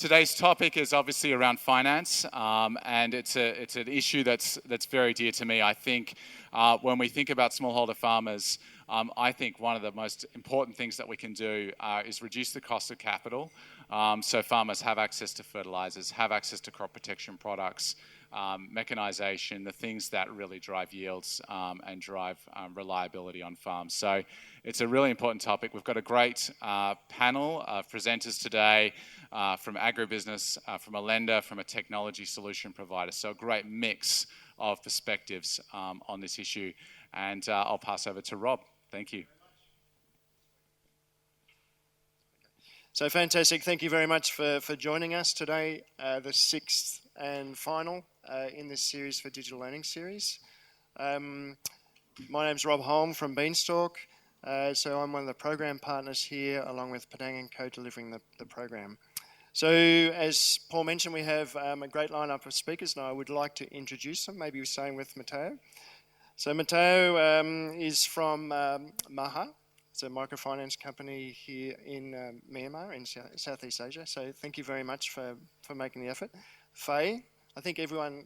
Today's topic is obviously around finance, and it's an issue that's very dear to me. I think when we think about smallholder farmers, I think one of the most important things that we can do is reduce the cost of capital, so farmers have access to fertilizers, have access to crop protection products, mechanization, the things that really drive yields and drive reliability on farms. So it's a really important topic. We've got a great panel of presenters today from agribusiness, from a lender, from a technology solution provider. So a great mix of perspectives on this issue. And I'll pass over to Rob. Thank you. So fantastic. Thank you very much for joining us today, the sixth and final in this series for Digital Learning Series. My name's Rob Holm from Beanstalk. So I'm one of the program partners here, along with Padang & Co, delivering the program. So as Paul mentioned, we have a great lineup of speakers, and I would like to introduce them, maybe starting with Matteo. So Matteo is from Maha. It's a microfinance company here in Myanmar, in Southeast Asia. So thank you very much for making the effort. Faye, I think everyone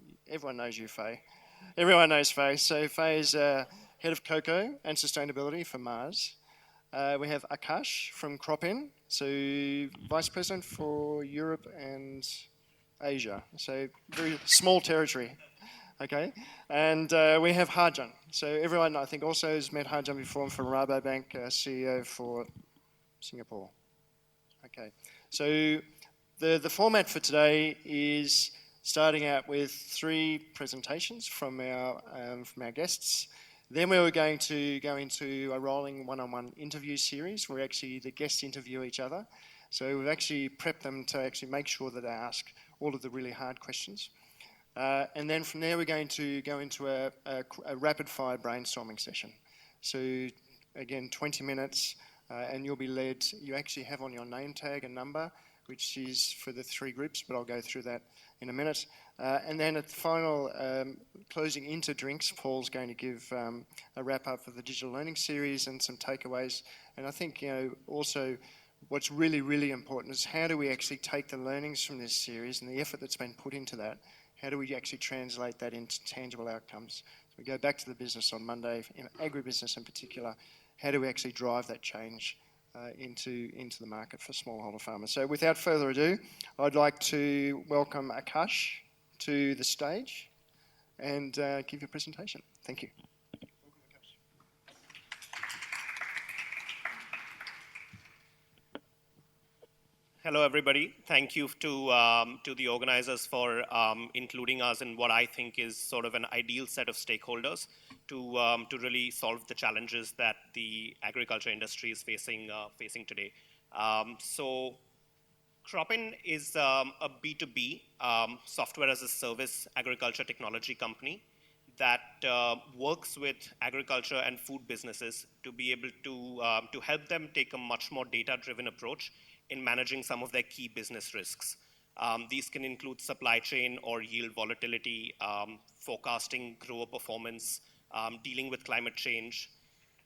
knows you, Faye. Everyone knows Faye. So Faye is Head of Cocoa and Sustainability for Mars. We have Akash from Cropin, so Vice President for Europe and Asia. So very small territory. Okay, and we have Harjan. So everyone, I think, also has met Harjan before from Rabobank, CEO for Singapore. Okay, so the format for today is starting out with 3 presentations from our guests. Then we were going to go into a rolling one-on-one interview series where actually the guests interview each other. So we've actually prepped them to actually make sure that they ask all of the really hard questions. And then from there, we're going to go into a rapid-fire brainstorming session. So again, 20 minutes, and you'll be led. You actually have on your name tag a number, which is for the 3 groups, but I'll go through that in a minute. And then at the final closing into drinks, Paul's going to give a wrap-up of the Digital Learning Series and some takeaways. And I think, also what's really, really important is how do we actually take the learnings from this series and the effort that's been put into that. How do we actually translate that into tangible outcomes? So we go back to the business on Monday, in agribusiness in particular. How do we actually drive that change into the market for smallholder farmers? So without further ado, I'd like to welcome Akash to the stage and give you a presentation. Thank you. Hello, everybody. Thank you to the organizers for including us in what I think is sort of an ideal set of stakeholders to really solve the challenges that the agriculture industry is facing today. So Cropin is a B2B software as a service agriculture technology company that works with agriculture and food businesses to be able to help them take a much more data-driven approach in managing some of their key business risks. These can include supply chain or yield volatility, forecasting grower performance, dealing with climate change.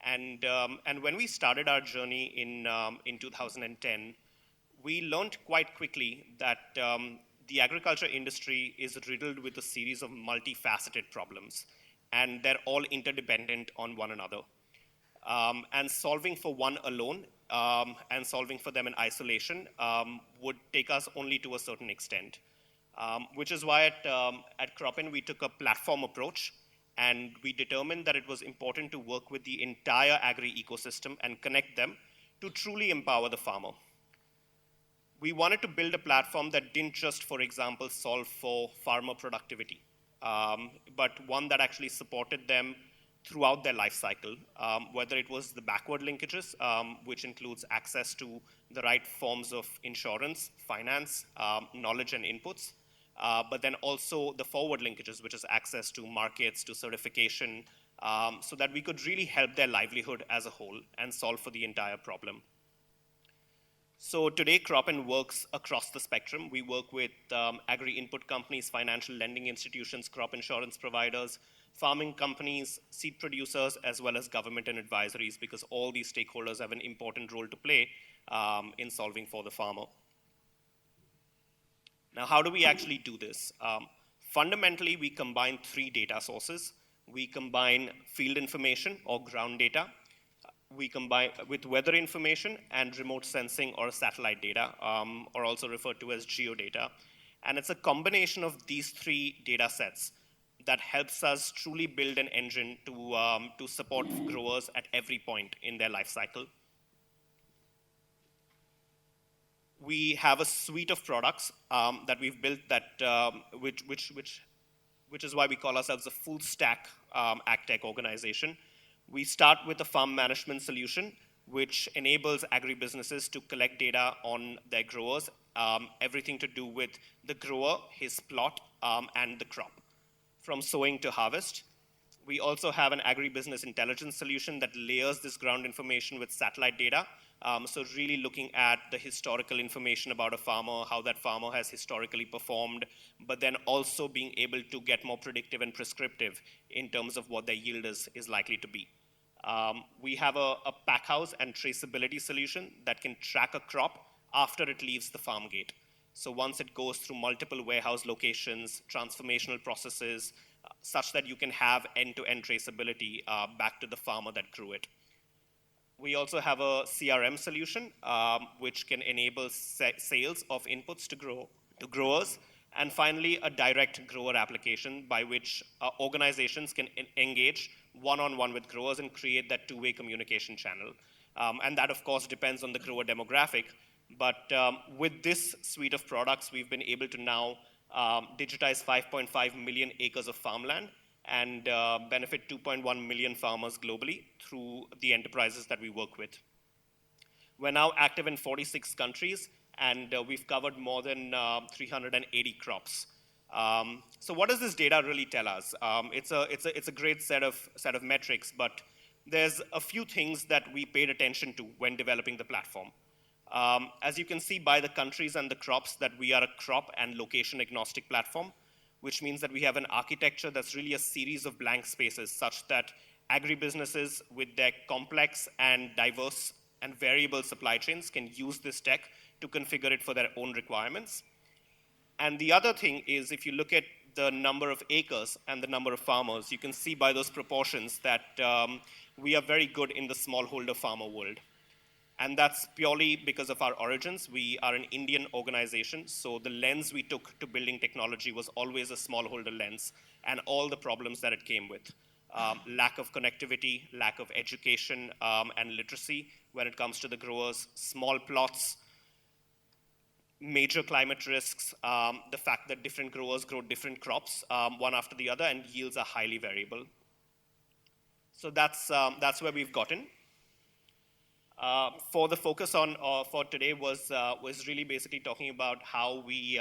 And when we started our journey in 2010, we learned quite quickly that the agriculture industry is riddled with a series of multifaceted problems, and they're all interdependent on one another. And solving for one alone and solving for them in isolation would take us only to a certain extent, which is why at Cropin we took a platform approach, and we determined that it was important to work with the entire agri ecosystem and connect them to truly empower the farmer. We wanted to build a platform that didn't just, for example, solve for farmer productivity, but one that actually supported them throughout their life cycle, whether it was the backward linkages, which includes access to the right forms of insurance, finance, knowledge and inputs, but then also the forward linkages, which is access to markets, to certification, so that we could really help their livelihood as a whole and solve for the entire problem. So today, Cropin works across the spectrum. We work with agri-input companies, financial lending institutions, crop insurance providers, farming companies, seed producers, as well as government and advisories, because all these stakeholders have an important role to play in solving for the farmer. Now, how do we actually do this? Fundamentally, we combine three data sources. We combine field information or ground data. We combine with weather information and remote sensing or satellite data, or also referred to as geodata. And it's a combination of these three data sets that helps us truly build an engine to support growers at every point in their life cycle. We have a suite of products that we've built which is why we call ourselves a full stack AgTech organization. We start with a farm management solution, which enables agribusinesses to collect data on their growers, everything to do with the grower, his plot, and the crop, from sowing to harvest. We also have an agribusiness intelligence solution that layers this ground information with satellite data. So really looking at the historical information about a farmer, how that farmer has historically performed, but then also being able to get more predictive and prescriptive in terms of what their yield is likely to be. We have a packhouse and traceability solution that can track a crop after it leaves the farm gate. So once it goes through multiple warehouse locations, transformational processes, such that you can have end-to-end traceability back to the farmer that grew it. We also have a CRM solution, which can enable sales of inputs to growers. And finally, a direct grower application by which organizations can engage one-on-one with growers and create that two-way communication channel. And that, of course, depends on the grower demographic. But with this suite of products, we've been able to now digitize 5.5 million acres of farmland and benefit 2.1 million farmers globally through the enterprises that we work with. We're now active in 46 countries, and we've covered more than 380 crops. So what does this data really tell us? It's a great set of metrics, but there's a few things that we paid attention to when developing the platform. As you can see by the countries and the crops, that we are a crop and location agnostic platform, which means that we have an architecture that's really a series of blank spaces such that agribusinesses with their complex and diverse and variable supply chains can use this tech to configure it for their own requirements. And the other thing is, if you look at the number of acres and the number of farmers, you can see by those proportions that we are very good in the smallholder farmer world. And that's purely because of our origins. We are an Indian organization, so the lens we took to building technology was always a smallholder lens, and all the problems that it came with. Lack of connectivity, lack of education and literacy when it comes to the growers, small plots, major climate risks, the fact that different growers grow different crops, one after the other, and yields are highly variable. So that's where we've gotten. For the focus on for today was really basically talking about how we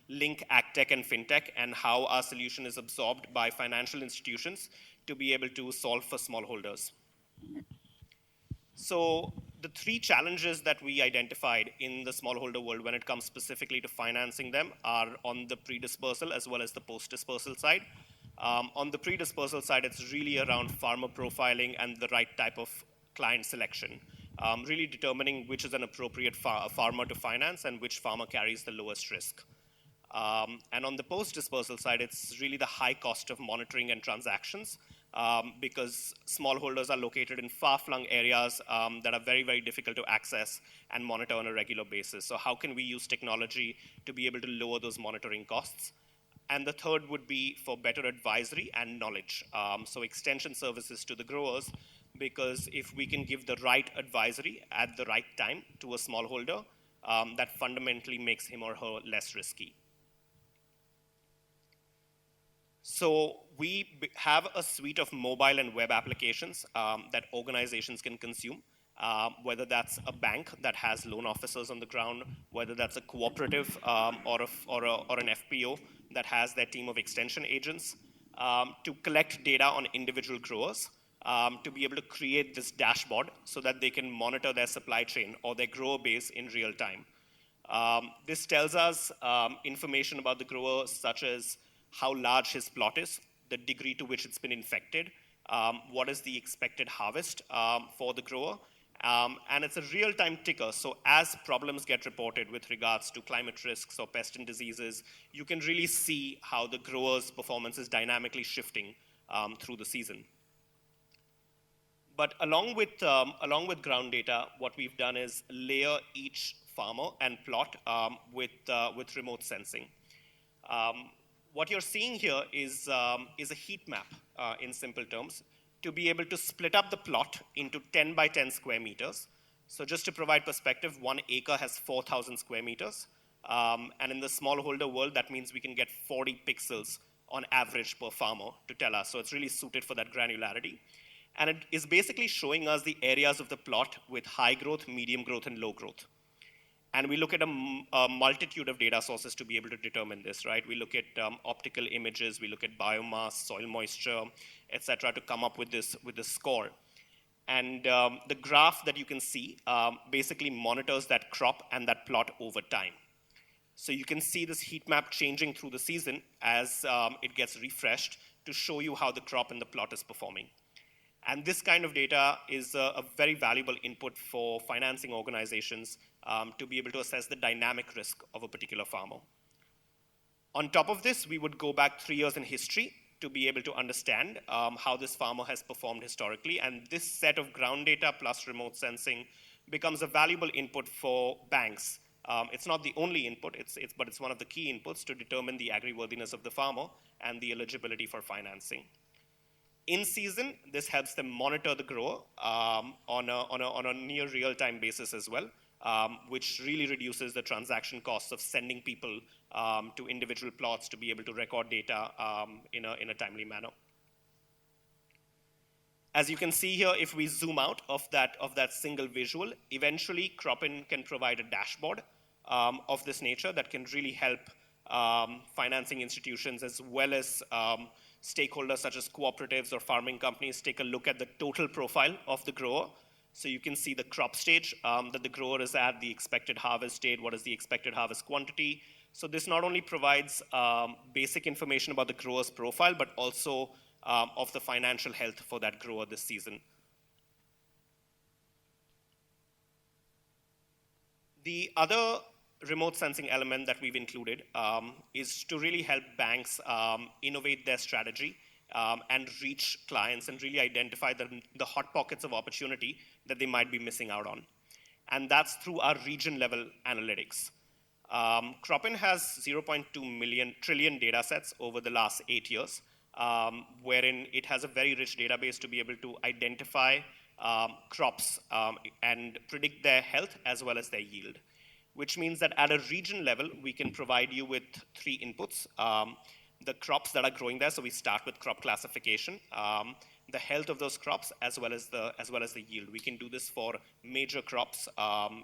link AgTech and FinTech and how our solution is absorbed by financial institutions to be able to solve for smallholders. So the three challenges that we identified in the smallholder world when it comes specifically to financing them are on the pre-dispersal as well as the post-dispersal side. On the pre-dispersal side, it's really around farmer profiling and the right type of client selection. Really determining which is an appropriate farmer to finance and which farmer carries the lowest risk. And on the post-dispersal side, it's really the high cost of monitoring and transactions because smallholders are located in far-flung areas that are very, very difficult to access and monitor on a regular basis. So how can we use technology to be able to lower those monitoring costs? And the third would be for better advisory and knowledge. So extension services to the growers, because if we can give the right advisory at the right time to a smallholder, that fundamentally makes him or her less risky. So we have a suite of mobile and web applications that organizations can consume, whether that's a bank that has loan officers on the ground, whether that's a cooperative or an FPO that has their team of extension agents, to collect data on individual growers, to be able to create this dashboard so that they can monitor their supply chain or their grower base in real time. This tells us information about the grower, such as how large his plot is, the degree to which it's been infected, what is the expected harvest for the grower, And it's a real-time ticker, so as problems get reported with regards to climate risks or pest and diseases, you can really see how the grower's performance is dynamically shifting through the season. But along with ground data, what we've done is layer each farmer and plot with remote sensing. What you're seeing here is a heat map in simple terms to be able to split up the plot into 10 by 10 square meters. So just to provide perspective, 1 acre has 4,000 square meters. And in the smallholder world, that means we can get 40 pixels on average per farmer to tell us. So it's really suited for that granularity. And it is basically showing us the areas of the plot with high growth, medium growth, and low growth. And we look at a multitude of data sources to be able to determine this, right? We look at optical images, we look at biomass, soil moisture, et cetera, to come up with this score. And the graph that you can see basically monitors that crop and that plot over time. So you can see this heat map changing through the season as it gets refreshed to show you how the crop and the plot is performing. And this kind of data is a very valuable input for financing organizations to be able to assess the dynamic risk of a particular farmer. On top of this, we would go back 3 years in history to be able to understand how this farmer has performed historically. And this set of ground data plus remote sensing becomes a valuable input for banks. It's not the only input, but it's one of the key inputs to determine the agri-worthiness of the farmer and the eligibility for financing. In season, this helps them monitor the grower on a near real-time basis as well, which really reduces the transaction costs of sending people to individual plots to be able to record data in a timely manner. As you can see here, if we zoom out of that single visual, eventually Cropin can provide a dashboard of this nature that can really help financing institutions as well as stakeholders such as cooperatives or farming companies take a look at the total profile of the grower. So you can see the crop stage that the grower is at, the expected harvest date, what is the expected harvest quantity. So this not only provides basic information about the grower's profile, but also of the financial health for that grower this season. The other remote sensing element that we've included is to really help banks innovate their strategy and reach clients and really identify the hot pockets of opportunity that they might be missing out on. And that's through our region level analytics. Cropin has 0.2 trillion data sets over the last 8 years, wherein it has a very rich database to be able to identify crops and predict their health as well as their yield. Which means that at a region level, we can provide you with 3 inputs. The crops that are growing there, so we start with crop classification, the health of those crops, as well as the yield. We can do this for major crops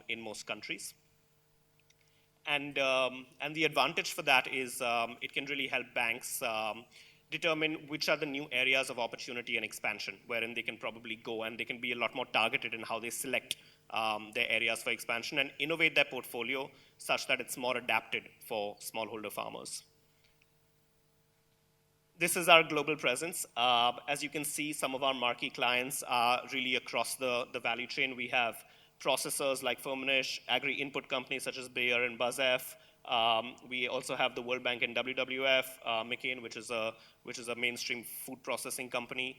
in most countries. And the advantage for that is it can really help banks determine which are the new areas of opportunity and expansion, wherein they can probably go, and they can be a lot more targeted in how they select their areas for expansion and innovate their portfolio such that it's more adapted for smallholder farmers. This is our global presence. As you can see, some of our marquee clients are really across the value chain. We have processors like Firmenich, agri-input companies such as Bayer and BASF. We also have the World Bank and WWF, McCain, which is a mainstream food processing company.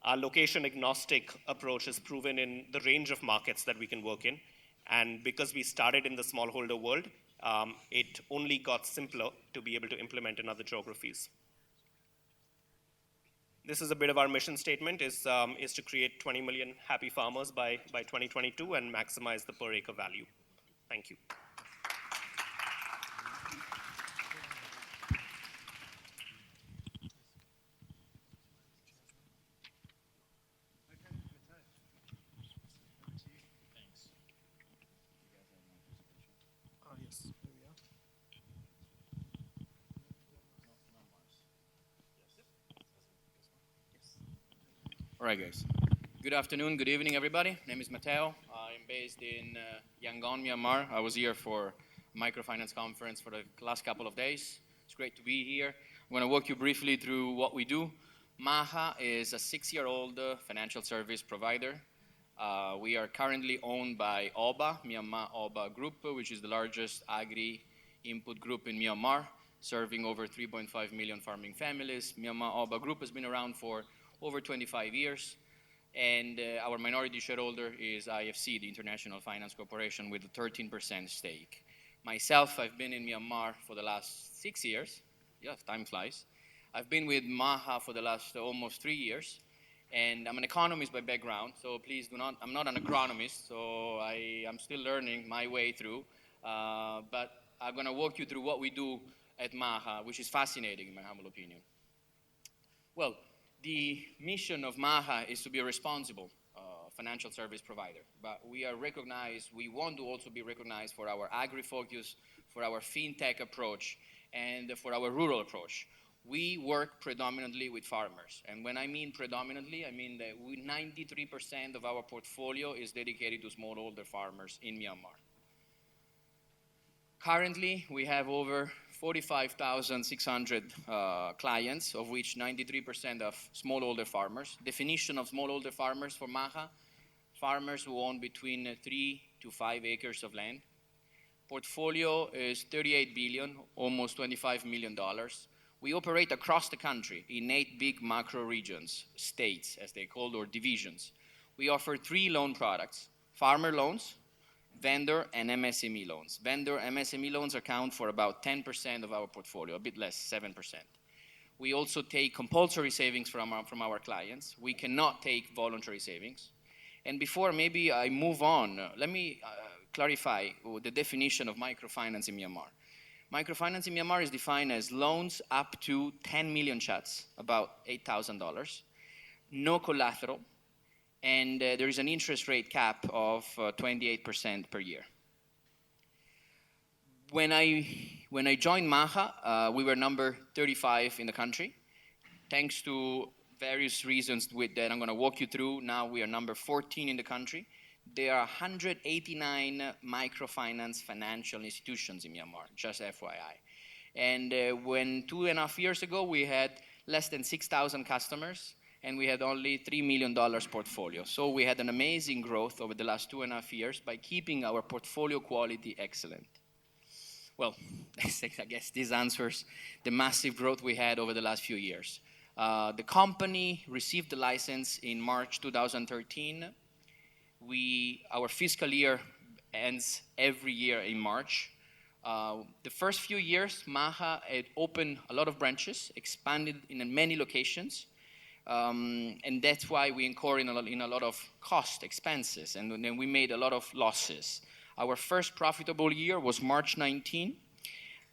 Our location agnostic approach is proven in the range of markets that we can work in. And because we started in the smallholder world, it only got simpler to be able to implement in other geographies. This is a bit of our mission statement, is to create 20 million happy farmers by 2022 and maximize the per acre value. Thank you. All right, guys. Good afternoon, good evening, everybody. My name is Matteo. I'm based in Yangon, Myanmar. I was here for Microfinance conference for the last couple of days. It's great to be here. I'm going to walk you briefly through what we do. Maha is a 6-year-old financial service provider We are currently owned by OBA, Myanmar OBA Group, which is the largest agri-input group in Myanmar, serving over 3.5 million farming families. Myanmar OBA Group has been around for over 25 years, and our minority shareholder is IFC, the International Finance Corporation, with a 13% stake. Myself, I've been in Myanmar for the last 6 years. Yeah, time flies. I've been with MAHA for the last almost 3 years. And I'm an economist by background, so please do not, I'm not an agronomist, so I'm still learning my way through. But I'm going to walk you through what we do at MAHA, which is fascinating in my humble opinion. Well, the mission of MAHA is to be a responsible financial service provider, but we are recognized, we want to also be recognized for our agri-focus, for our fintech approach, and for our rural approach. We work predominantly with farmers. And when I mean predominantly, I mean that 93% of our portfolio is dedicated to smallholder farmers in Myanmar. Currently, we have over 45,600 clients, of which 93% of smallholder farmers. Definition of smallholder farmers for MAHA, farmers who own between 3 to 5 acres of land. Portfolio is 38 billion, almost $25 million. We operate across the country in 8 big macro regions, states as they called, or divisions. We offer 3 loan products: farmer loans, vendor, and MSME loans. Vendor MSME loans account for about 10% of our portfolio, a bit less, 7%. We also take compulsory savings from our clients. We cannot take voluntary savings. And before maybe I move on, let me clarify the definition of microfinance in Myanmar. Microfinance in Myanmar is defined as loans up to 10 million chats, about $8,000, no collateral, and there is an interest rate cap of 28% per year. When I joined MAHA, we were number 35 in the country. Thanks to various reasons that I'm going to walk you through, now we are number 14 in the country. There are 189 microfinance financial institutions in Myanmar, just FYI. And when 2.5 years ago, we had less than 6,000 customers, and we had only $3 million portfolio. So we had an amazing growth over the last 2.5 years by keeping our portfolio quality excellent. Well, I guess this answers the massive growth we had over the last few years. The company received the license in March 2013. Our fiscal year ends every year in March. The first few years, MAHA had opened a lot of branches, expanded in many locations, and that's why we incurred in a lot of cost expenses, and then we made a lot of losses. Our first profitable year was March 19.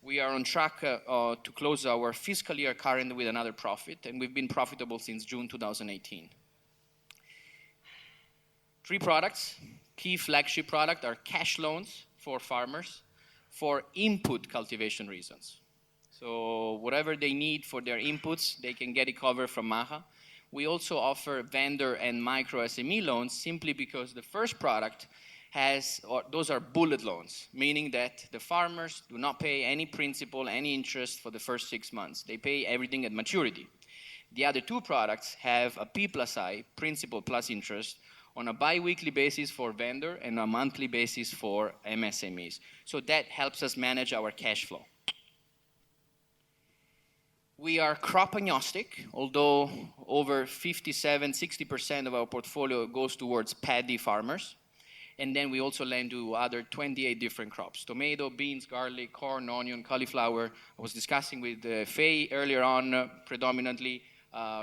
We are on track to close our fiscal year currently with another profit, and we've been profitable since June 2018. 3 products. Key flagship product are cash loans for farmers for input cultivation reasons. So whatever they need for their inputs, they can get it covered from MAHA. We also offer vendor and micro SME loans simply because the first product those are bullet loans, meaning that the farmers do not pay any principal, any interest for the first 6 months. They pay everything at maturity. The other 2 products have a P plus I, principal plus interest, on a bi-weekly basis for vendor and a monthly basis for MSMEs. So that helps us manage our cash flow. We are crop agnostic, although over 57-60% of our portfolio goes towards paddy farmers. And then we also lend to other 28 different crops: tomato, beans, garlic, corn, onion, cauliflower. I was discussing with Faye earlier on, predominantly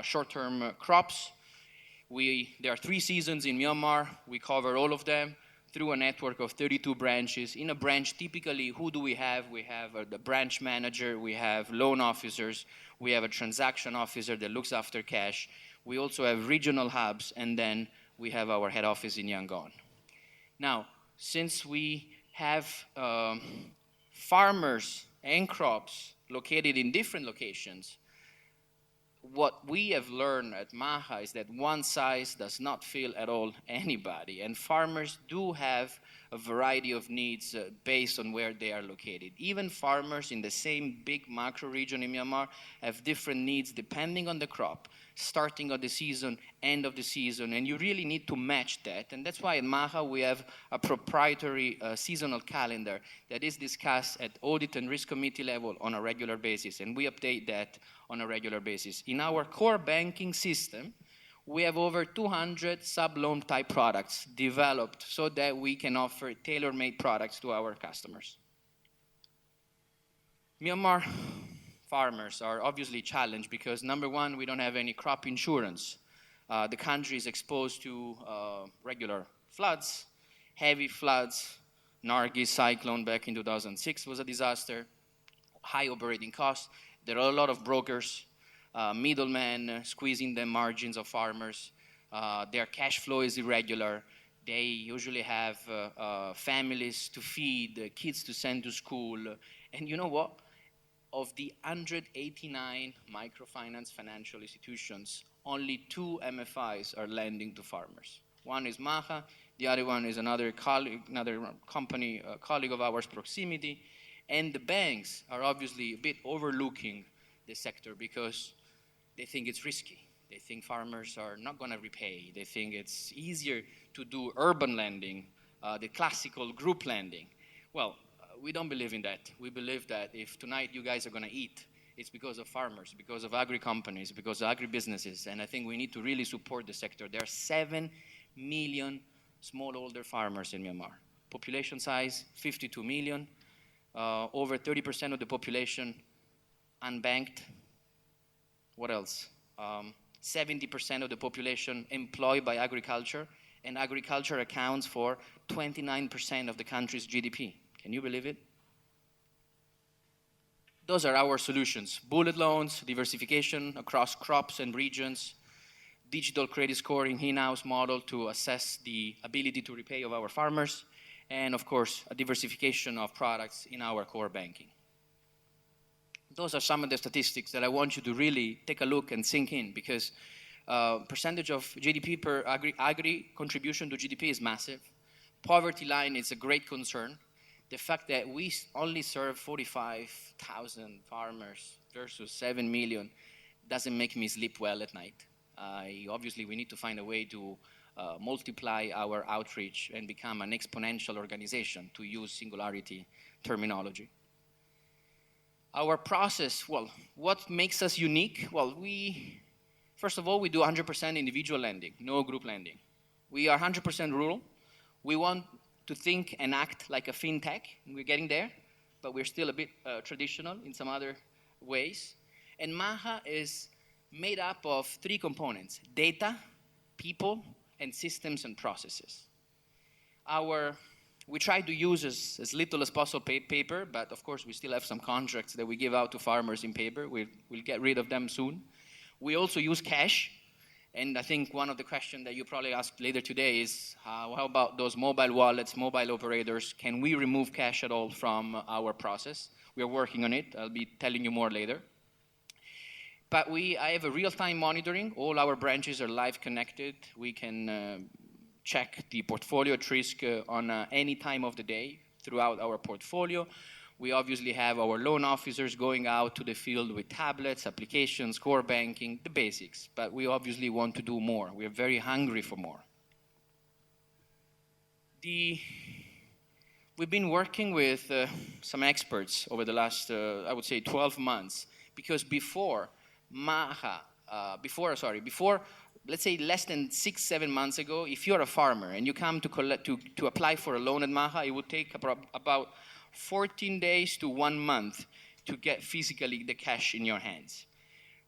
short-term crops. There are 3 seasons in Myanmar. We cover all of them through a network of 32 branches. In a branch, typically, who do we have? We have the branch manager, we have loan officers, we have a transaction officer that looks after cash. We also have regional hubs, and then we have our head office in Yangon. Now, since we have farmers and crops located in different locations, what we have learned at MAHA is that one size does not fit at all anybody, and farmers do have a variety of needs based on where they are located. Even farmers in the same big macro region in Myanmar have different needs depending on the crop. starting of the season, end of the season, and you really need to match that. And that's why at Maha we have a proprietary seasonal calendar that is discussed at audit and risk committee level on a regular basis, and we update that on a regular basis. In our core banking system, we have over 200 sub-loan type products developed so that we can offer tailor-made products to our customers. Myanmar farmers are obviously challenged because, number one, we don't have any crop insurance. The country is exposed to regular floods, heavy floods. Nargis cyclone back in 2006 was a disaster, high operating costs. There are a lot of brokers, middlemen squeezing the margins of farmers. Their cash flow is irregular. They usually have families to feed, kids to send to school. And you know what? Of the 189 microfinance financial institutions, only 2 MFIs are lending to farmers. One is Maha, the other one is another company, a colleague of ours, Proximity. And the banks are obviously a bit overlooking the sector because they think it's risky. They think farmers are not going to repay. They think it's easier to do urban lending, the classical group lending. Well, we don't believe in that. We believe that if tonight you guys are going to eat, it's because of farmers, because of agri-companies, because of agri-businesses, and I think we need to really support the sector. There are 7 million smallholder farmers in Myanmar. Population size, 52 million. Over 30% of the population unbanked. What else? 70% of the population employed by agriculture, and agriculture accounts for 29% of the country's GDP. Can you believe it? Those are our solutions. Bullet loans, diversification across crops and regions, digital credit scoring in-house model to assess the ability to repay of our farmers, and of course, a diversification of products in our core banking. Those are some of the statistics that I want you to really take a look and sink in, because percentage of GDP per agri contribution to GDP is massive. Poverty line is a great concern. The fact that we only serve 45,000 farmers versus 7 million doesn't make me sleep well at night. Obviously, we need to find a way to multiply our outreach and become an exponential organization, to use singularity terminology. Our process, well, what makes us unique? Well, first of all, we do 100% individual lending, no group lending. We are 100% rural. We want to think and act like a fintech. We're getting there, but we're still a bit traditional in some other ways. And Maha is made up of 3 components: data, people, and systems and processes. We try to use as little as possible paper, but of course we still have some contracts that we give out to farmers in paper. We'll get rid of them soon. We also use cash. And I think one of the questions that you probably ask later today is, how about those mobile wallets, mobile operators? Can we remove cash at all from our process? We are working on it. I'll be telling you more later. But I have a real-time monitoring. All our branches are live connected. We can check the portfolio at risk on any time of the day throughout our portfolio. We obviously have our loan officers going out to the field with tablets, applications, core banking, the basics. But we obviously want to do more. We are very hungry for more. We've been working with some experts over the last, I would say, 12 months. Because before, let's say less than 6-7 months ago, if you're a farmer and you come to apply for a loan at Maha, it would take about 14 days to 1 month to get physically the cash in your hands.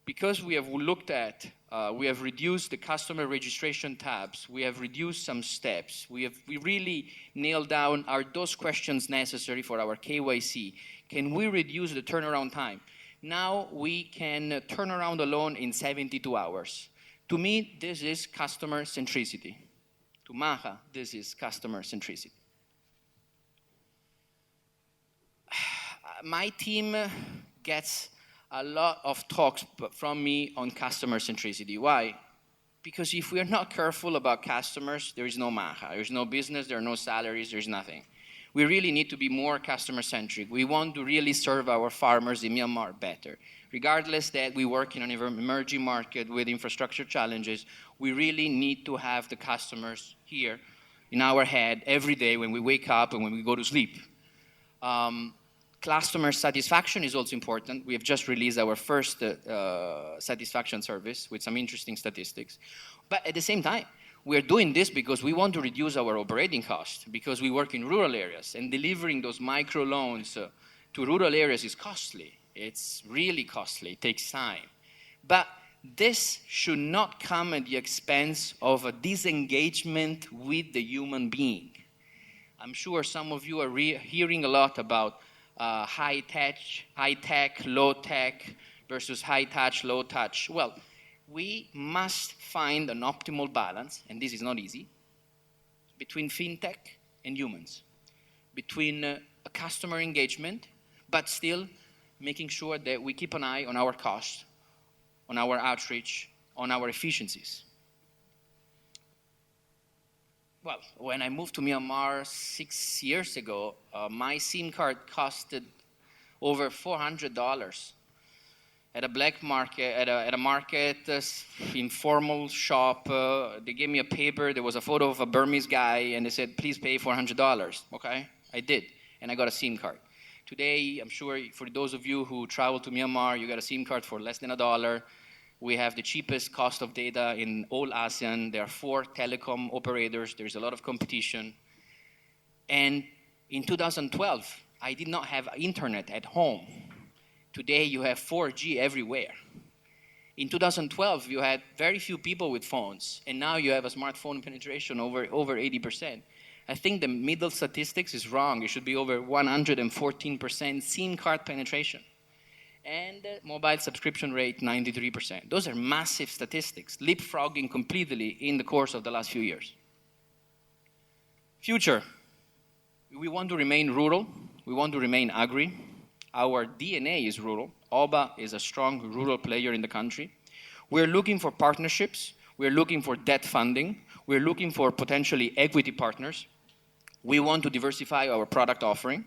Because we have we have reduced the customer registration tabs, we have reduced some steps, we really nailed down those questions necessary for our KYC. Can we reduce the turnaround time? Now we can turn around a loan in 72 hours. To me, this is customer centricity. To Maha, this is customer centricity. My team gets a lot of talks from me on customer centricity. Why? Because if we are not careful about customers, there is no Maha. There is no business, there are no salaries, there is nothing. We really need to be more customer-centric. We want to really serve our farmers in Myanmar better. Regardless that we work in an emerging market with infrastructure challenges, we really need to have the customers here in our head every day when we wake up and when we go to sleep. Customer satisfaction is also important. We have just released our first satisfaction service with some interesting statistics. But at the same time, we're doing this because we want to reduce our operating costs, because we work in rural areas, and delivering those micro loans to rural areas is costly. It's really costly. It takes time. But this should not come at the expense of a disengagement with the human being. I'm sure some of you are hearing a lot about high tech, low tech versus high touch, low touch. Well, we must find an optimal balance, and this is not easy, between fintech and humans, between a customer engagement, but still making sure that we keep an eye on our costs, on our outreach, on our efficiencies. Well, when I moved to Myanmar 6 years ago, my SIM card costed over $400 at a black market, at a market, informal shop. They gave me a paper. There was a photo of a Burmese guy, and they said, please pay $400. Okay, I did, and I got a SIM card. Today, I'm sure for those of you who travel to Myanmar, you got a SIM card for less than $1. We have the cheapest cost of data in all ASEAN. There are 4 telecom operators. There's a lot of competition. And in 2012, I did not have internet at home. Today, you have 4G everywhere. In 2012, you had very few people with phones, and now you have a smartphone penetration over 80%. I think the middle statistics is wrong. It should be over 114% SIM card penetration. And mobile subscription rate, 93%. Those are massive statistics, leapfrogging completely in the course of the last few years. Future. We want to remain rural. We want to remain agri. Our DNA is rural. OBA is a strong rural player in the country. We're looking for partnerships. We're looking for debt funding. We're looking for potentially equity partners. We want to diversify our product offering,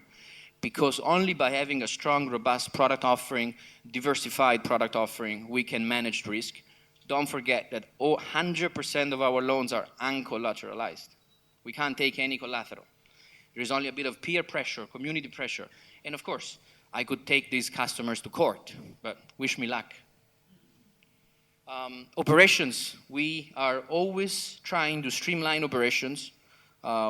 because only by having a strong, robust product offering, diversified product offering, we can manage risk. Don't forget that 100% of our loans are uncollateralized. We can't take any collateral. There is only a bit of peer pressure, community pressure. And of course, I could take these customers to court, but wish me luck. Operations, we are always trying to streamline operations.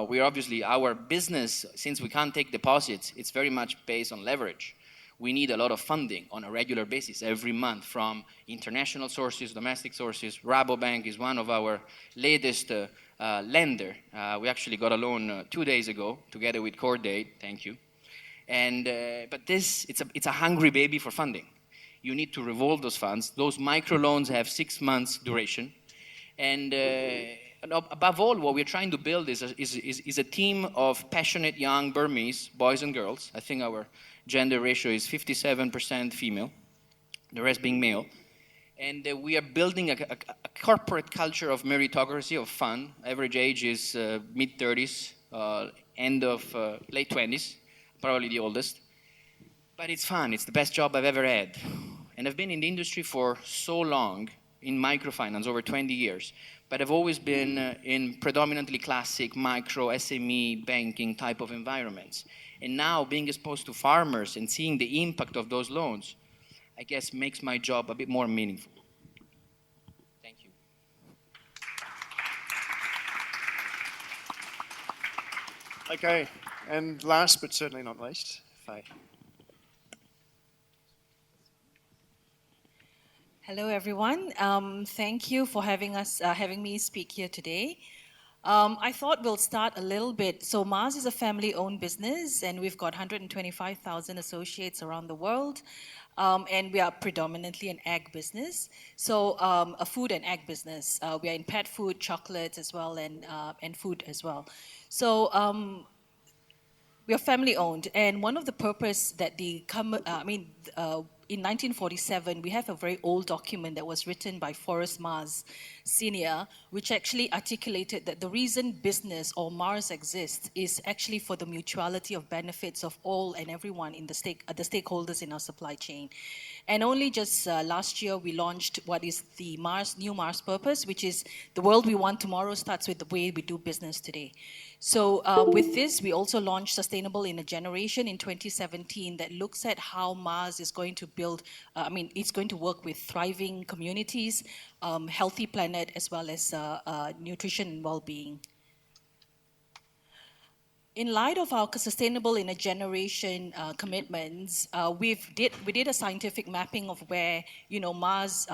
We obviously, our business, since we can't take deposits, it's very much based on leverage. We need a lot of funding on a regular basis every month from international sources, domestic sources. Rabobank is one of our latest lender. We actually got a loan 2 days ago together with Cordate. Thank you. And but it's a hungry baby for funding. You need to revolve those funds. Those microloans have 6 months duration, and above all, what we're trying to build is a team of passionate young Burmese boys and girls. I think our gender ratio is 57% female, the rest being male. And we are building a corporate culture of meritocracy, of fun. Average age is mid-30s, end of late 20s, probably the oldest. But it's fun. It's the best job I've ever had. And I've been in the industry for so long, in microfinance, over 20 years. But I've always been in predominantly classic micro SME banking type of environments. And now being exposed to farmers and seeing the impact of those loans, I guess makes my job a bit more meaningful. Thank you. Okay, and last but certainly not least, Faye. Hello, everyone. Thank you for having me speak here today. I thought we'll start a little bit. So Mars is a family-owned business, and we've got 125,000 associates around the world, and we are predominantly an ag business. So a food and ag business. We are in pet food, chocolates as well, and food as well. So we are family-owned, and one of the purpose that in 1947, we have a very old document that was written by Forrest Mars Sr., which actually articulated that the reason business or Mars exists is actually for the mutuality of benefits of all and everyone in the stakeholders in our supply chain. And only just last year, we launched what is the new Mars purpose, which is the world we want tomorrow starts with the way we do business today. So with this, we also launched Sustainable in a Generation in 2017 that looks at how Mars is going to build, it's going to work with thriving communities, healthy planet, as well as nutrition and well-being. In light of our Sustainable in a Generation commitments, we did a scientific mapping of where Mars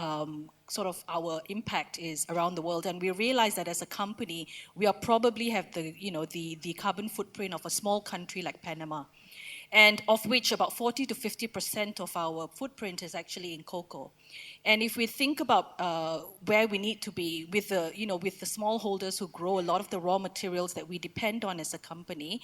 sort of our impact is around the world, and we realized that as a company we are probably have the carbon footprint of a small country like Panama, and of which about 40 to 50% of our footprint is actually in cocoa. And if we think about where we need to be with the smallholders who grow a lot of the raw materials that we depend on as a company,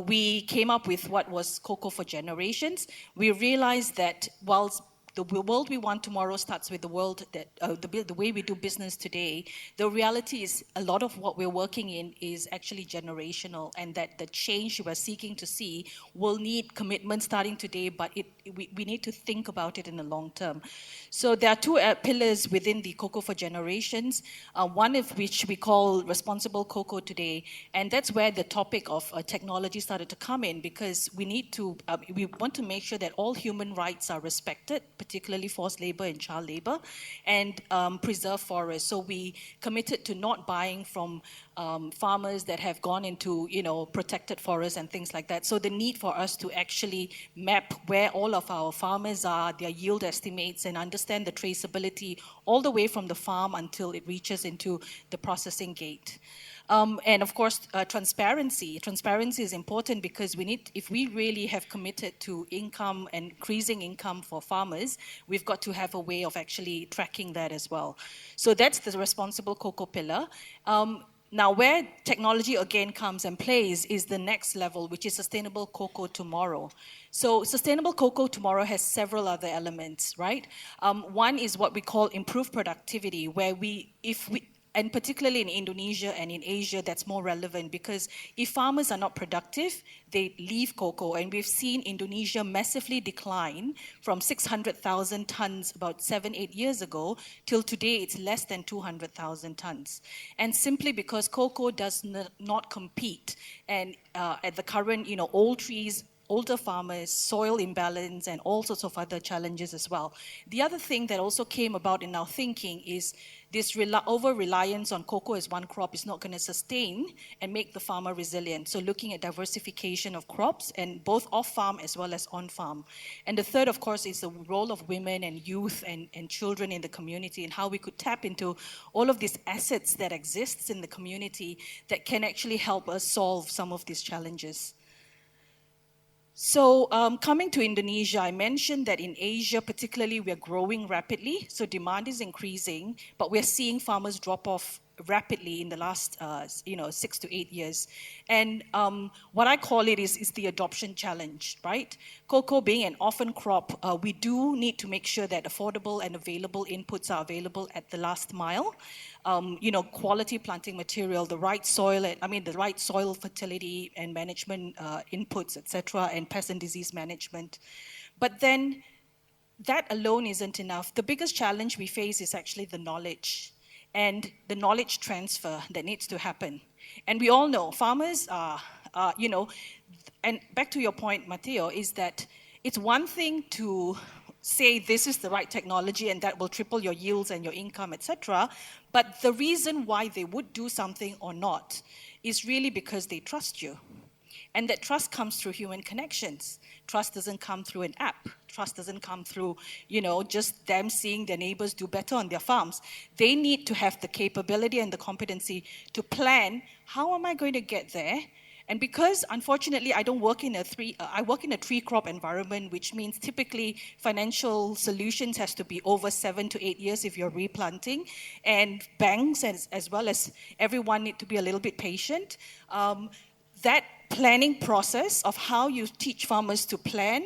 we came up with what was Cocoa for Generations. We realized that whilst the world we want tomorrow starts with the world that the way we do business today, the reality is a lot of what we're working in is actually generational, and that the change we're seeking to see will need commitment starting today, but we need to think about it in the long term. So there are two pillars within the Cocoa for Generations, one of which we call Responsible Cocoa Today, and that's where the topic of technology started to come in, because we want to make sure that all human rights are respected, particularly forced labor and child labor, and preserve forests. So we committed to not buying from farmers that have gone into protected forests and things like that. So the need for us to actually map where all of our farmers are, their yield estimates, and understand the traceability all the way from the farm until it reaches into the processing gate. And of course, transparency. Transparency is important because if we really have committed to income and increasing income for farmers, we've got to have a way of actually tracking that as well. So that's the responsible cocoa pillar. Now, where technology again comes and plays is the next level, which is Sustainable Cocoa Tomorrow. So Sustainable Cocoa Tomorrow has several other elements, right? One is what we call improved productivity, where and particularly in Indonesia and in Asia, that's more relevant, because if farmers are not productive, they leave cocoa. And we've seen Indonesia massively decline from 600,000 tons about 7-8 years ago till today it's less than 200,000 tons. And simply because cocoa does not compete, and at the current, old trees, older farmers, soil imbalance, and all sorts of other challenges as well. The other thing that also came about in our thinking is this over-reliance on cocoa as one crop is not going to sustain and make the farmer resilient. So looking at diversification of crops, and both off-farm as well as on-farm. And the third, of course, is the role of women and youth and children in the community, and how we could tap into all of these assets that exists in the community that can actually help us solve some of these challenges. So coming to Indonesia, I mentioned that in Asia particularly, we're growing rapidly. So demand is increasing, but we're seeing farmers drop off rapidly in the last 6 to 8 years. And what I call it is the adoption challenge, right? Cocoa being an orphan crop, we do need to make sure that affordable and available inputs are available at the last mile. Quality planting material, the right soil, the right soil fertility and management inputs, etc., and pest and disease management. But then that alone isn't enough. The biggest challenge we face is actually the knowledge and the knowledge transfer that needs to happen. And we all know farmers are, and back to your point, Matteo, is that it's one thing to say this is the right technology and that will triple your yields and your income, etc. But the reason why they would do something or not is really because they trust you. And that trust comes through human connections. Trust doesn't come through an app. Trust doesn't come through, just them seeing their neighbors do better on their farms. They need to have the capability and the competency to plan, how am I going to get there? And because, unfortunately, I work in a tree crop environment, which means typically financial solutions has to be over 7 to 8 years if you're replanting. And banks, as well as everyone, need to be a little bit patient. That planning process of how you teach farmers to plan,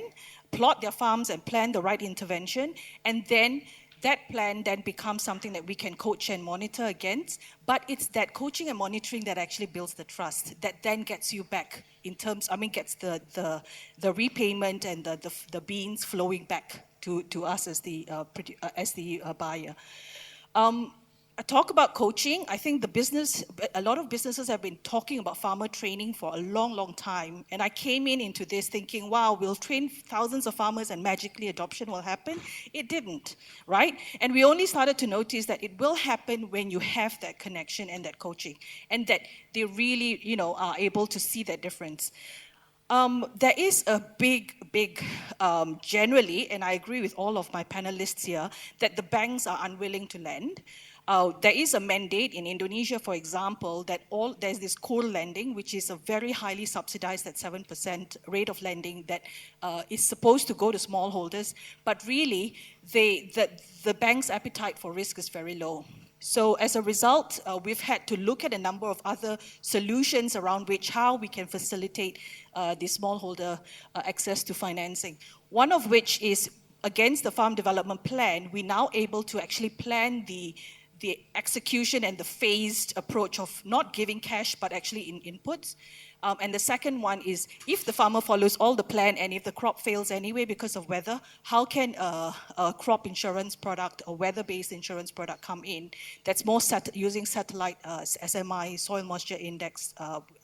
plot their farms and plan the right intervention, and then that plan then becomes something that we can coach and monitor against. But it's that coaching and monitoring that actually builds the trust, that then gets you back in terms, gets the repayment and the beans flowing back to us as the buyer. I talk about coaching. I think a lot of businesses have been talking about farmer training for a long, long time. And I came into this thinking, wow, we'll train thousands of farmers and magically adoption will happen. It didn't, right? And we only started to notice that it will happen when you have that connection and that coaching, and that they really, are able to see that difference. There is a big, generally, and I agree with all of my panelists here, that the banks are unwilling to lend. There is a mandate in Indonesia, for example, that there's this co-lending, which is a very highly subsidized at 7% rate of lending that is supposed to go to smallholders, but really the bank's appetite for risk is very low. So as a result, we've had to look at a number of other solutions around how we can facilitate the smallholder access to financing. One of which is, against the farm development plan, we're now able to actually plan the execution and the phased approach of not giving cash, but actually in inputs. And the second one is, if the farmer follows all the plan and if the crop fails anyway because of weather, how can a crop insurance product or weather-based insurance product come in that's more using satellite SMI, soil moisture index.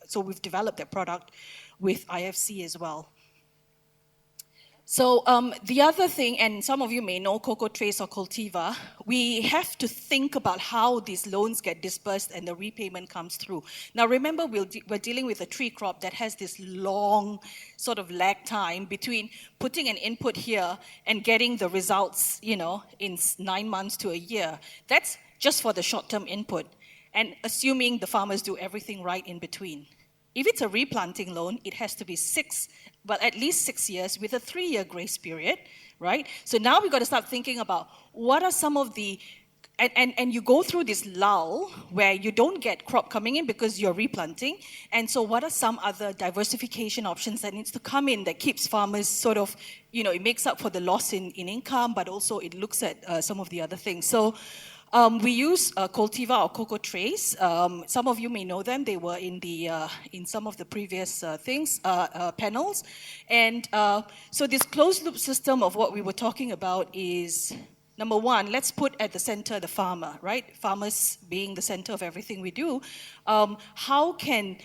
So we've developed that product with IFC as well. So the other thing, and some of you may know Cocoa Trace or Cultiva, we have to think about how these loans get dispersed and the repayment comes through. Now remember, we're dealing with a tree crop that has this long sort of lag time between putting an input here and getting the results, in 9 months to a year. That's just for the short-term input, and assuming the farmers do everything right in between. If it's a replanting loan, it has to be at least 6 years with a 3-year grace period, right? So now we've got to start thinking about what are some of the, and you go through this lull where you don't get crop coming in because you're replanting. And so what are some other diversification options that needs to come in that keeps farmers sort of, it makes up for the loss in income, but also it looks at some of the other things. So we use Cultiva or Cocoa Trace. Some of you may know them. They were in some of the previous panels. And so this closed loop system of what we were talking about is, number one, let's put at the center the farmer, right? Farmers being the center of everything we do. How can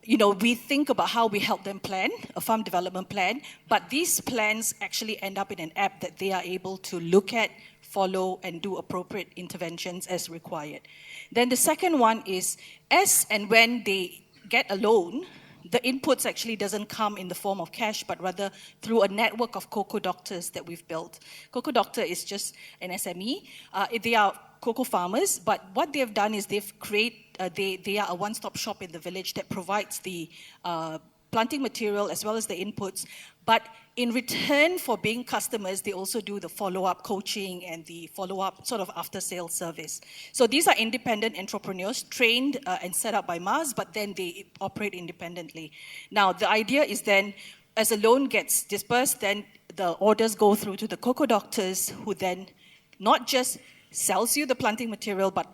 we think about how we help them plan a farm development plan, but these plans actually end up in an app that they are able to look at, follow, and do appropriate interventions as required. Then the second one is, as and when they get a loan, the inputs actually doesn't come in the form of cash, but rather through a network of cocoa doctors that we've built. Cocoa Doctor is just an SME. They are cocoa farmers, but what they've done is they are a one-stop shop in the village that provides the planting material as well as the inputs. But in return for being customers, they also do the follow-up coaching and the follow-up sort of after-sales service. So these are independent entrepreneurs trained and set up by Mars, but then they operate independently. Now, the idea is then, as a loan gets dispersed, then the orders go through to the cocoa doctors, who then not just sells you the planting material, but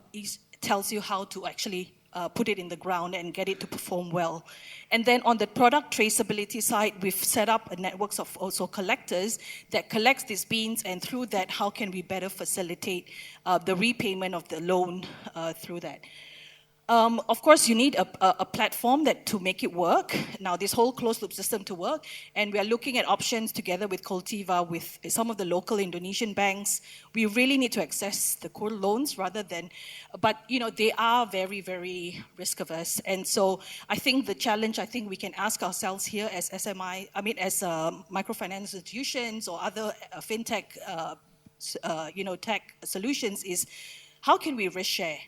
tells you how to actually put it in the ground and get it to perform well. And then on the product traceability side, we've set up a network of also collectors that collects these beans, and through that, how can we better facilitate the repayment of the loan through that. Of course, you need a platform to make it work. Now, this whole closed-loop system to work, and we are looking at options together with Cultiva, with some of the local Indonesian banks. We really need to access the core loans rather than, but they are very, very risk-averse. And so I think the challenge we can ask ourselves here as as microfinance institutions or other fintech, tech solutions is, how can we risk share?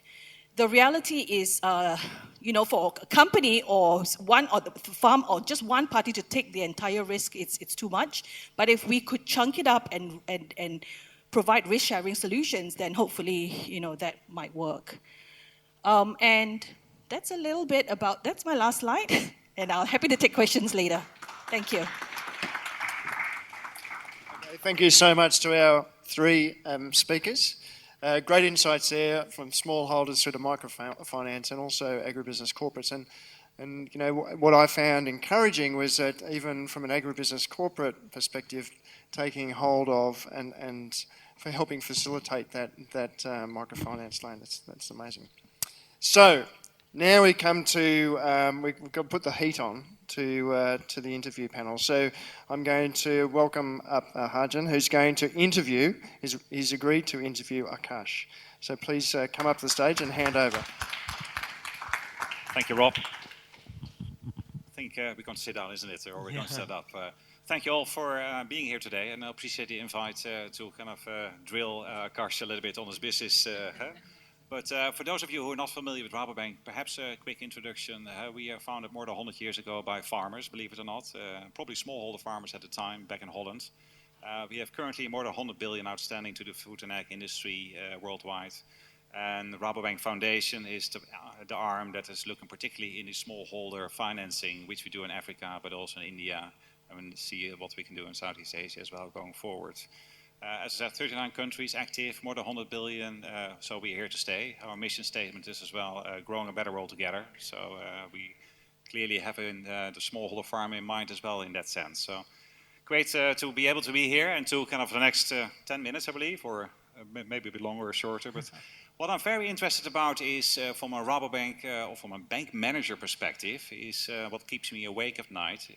The reality is, for a company or the farm or just one party to take the entire risk, it's too much. But if we could chunk it up and provide risk-sharing solutions, then hopefully, that might work. And that's a little bit that's my last slide, and I'm happy to take questions later. Thank you. Thank you so much to our three speakers. Great insights there from smallholders through to microfinance and also agribusiness corporates. And you know, what I found encouraging was that even from an agribusiness corporate perspective, taking hold of and for helping facilitate that microfinance loan, that's amazing. So now we come to, we've got to put the heat on to the interview panel. So I'm going to welcome up Harjan, who's going to interview, he's agreed to interview Akash. So please come up to the stage and hand over. Thank you, Rob. I think we're going to sit down, isn't it? Or we're going to set up. Thank you all for being here today, and I appreciate the invite to kind of drill Akash a little bit on his business. But for those of you who are not familiar with Rabobank, perhaps a quick introduction. We are founded more than 100 years ago by farmers, believe it or not, probably smallholder farmers at the time back in Holland. We have currently more than 100 billion outstanding to the food and ag industry worldwide. And the Rabobank Foundation is the arm that is looking particularly in the smallholder financing, which we do in Africa, but also in India, and see what we can do in Southeast Asia as well going forward. As I said, 39 countries active, more than 100 billion, so we're here to stay. Our mission statement is as well, growing a better world together. So we clearly have the smallholder farm in mind as well in that sense. So great to be able to be here and to kind of the next 10 minutes, I believe, or maybe a bit longer or shorter. But what I'm very interested about is from a Rabobank or from a bank manager perspective is what keeps me awake at night.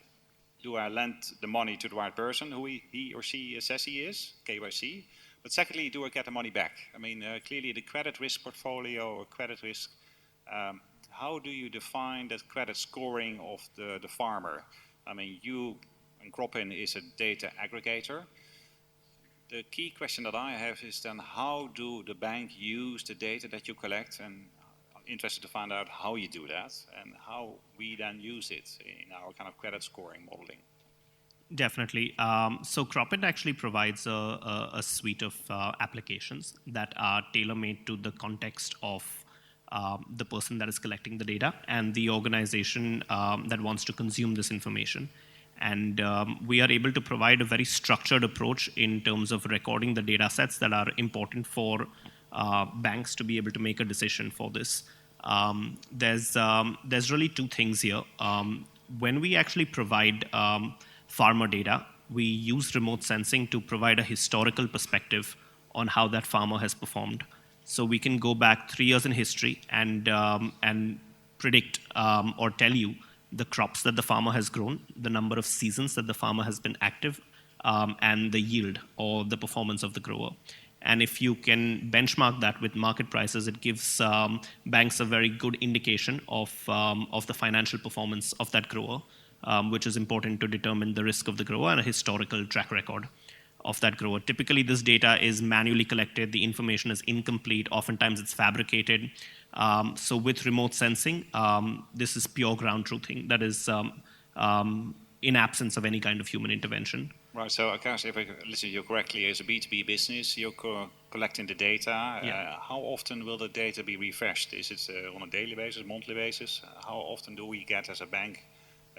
Do I lend the money to the right person who he or she says he is, KYC? But secondly, do I get the money back? I mean, clearly the credit risk portfolio or credit risk, how do you define that credit scoring of the farmer? I mean, you and Cropin is a data aggregator. The key question that I have is then how do the bank use the data that you collect, and I'm interested to find out how you do that and how we then use it in our kind of credit scoring modeling. Definitely. So Cropin actually provides a suite of applications that are tailor-made to the context of the person that is collecting the data and the organization that wants to consume this information. And we are able to provide a very structured approach in terms of recording the data sets that are important for banks to be able to make a decision for this. There's really two things here. When we actually provide farmer data, we use remote sensing to provide a historical perspective on how that farmer has performed. So we can go back 3 years in history and predict or tell you the crops that the farmer has grown, the number of seasons that the farmer has been active, and the yield or the performance of the grower. And if you can benchmark that with market prices, it gives banks a very good indication of the financial performance of that grower, which is important to determine the risk of the grower and a historical track record of that grower. Typically, this data is manually collected. The information is incomplete. Oftentimes, it's fabricated. So with remote sensing, this is pure ground truthing. That is in absence of any kind of human intervention. Right, so Akash, if I listen to you correctly, as a B2B business, you're collecting the data. Yeah. How often will the data be refreshed? Is it on a daily basis, monthly basis? How often do we get as a bank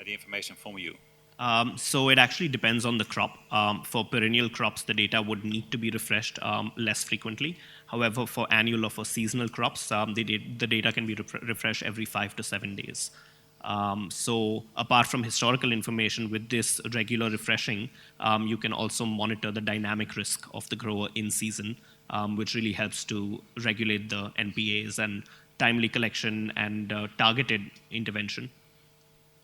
the information from you? So it actually depends on the crop. For perennial crops, the data would need to be refreshed less frequently. However, for annual or for seasonal crops, the data can be refreshed every 5 to 7 days. So apart from historical information, with this regular refreshing, you can also monitor the dynamic risk of the grower in season, which really helps to regulate the NPAs and timely collection and targeted intervention.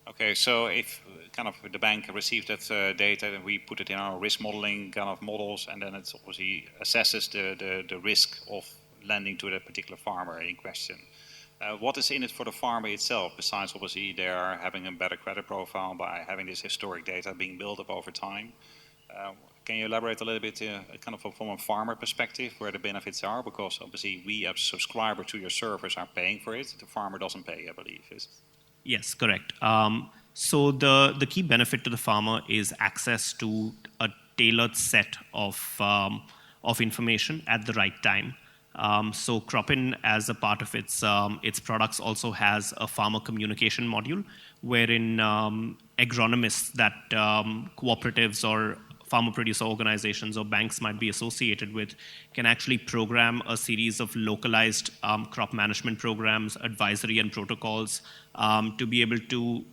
Okay, so if kind of the bank receives that data, and we put it in our risk modeling kind of models, and then it obviously assesses the risk of lending to that particular farmer in question. What is in it for the farmer itself, besides obviously they are having a better credit profile by having this historic data being built up over time? Can you elaborate a little bit kind of from a farmer perspective where the benefits are? Because obviously we as a subscriber to your service are paying for it. The farmer doesn't pay, I believe. Yes, correct. So the key benefit to the farmer is access to a tailored set of information at the right time. So Cropin, as a part of its products, also has a farmer communication module wherein agronomists that cooperatives or farmer producer organizations or banks might be associated with can actually program a series of localized crop management programs, advisory and protocols to be able to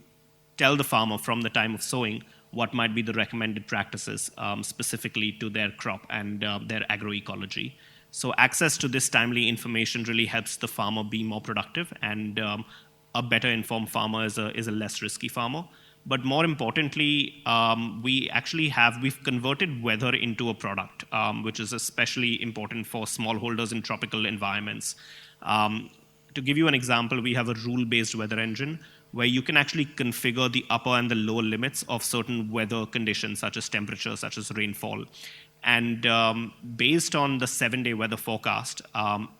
tell the farmer from the time of sowing what might be the recommended practices specifically to their crop and their agroecology. So access to this timely information really helps the farmer be more productive, and a better informed farmer is a less risky farmer. But more importantly, we've converted weather into a product, which is especially important for smallholders in tropical environments. To give you an example, we have a rule-based weather engine where you can actually configure the upper and the lower limits of certain weather conditions, such as temperature, such as rainfall. And based on the 7-day weather forecast,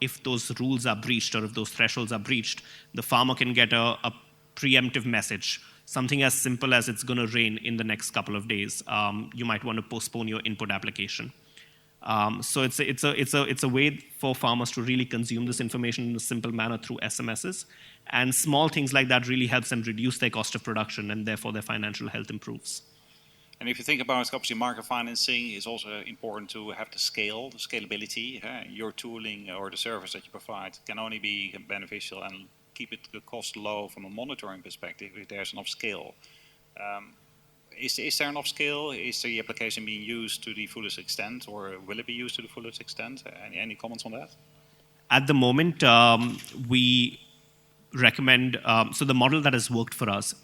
if those rules are breached or if those thresholds are breached, the farmer can get a preemptive message. Something as simple as it's going to rain in the next couple of days. You might want to postpone your input application. So it's a way for farmers to really consume this information in a simple manner through SMSs. And small things like that really helps them reduce their cost of production, and therefore their financial health improves. And if you think about obviously microfinancing, it's also important to have the scalability. Your tooling or the service that you provide can only be beneficial and keep the cost low from a monitoring perspective if there's enough scale. Is there enough scale? Is the application being used to the fullest extent, or will it be used to the fullest extent? Any comments on that? At the moment, we recommend, so the model that has worked for us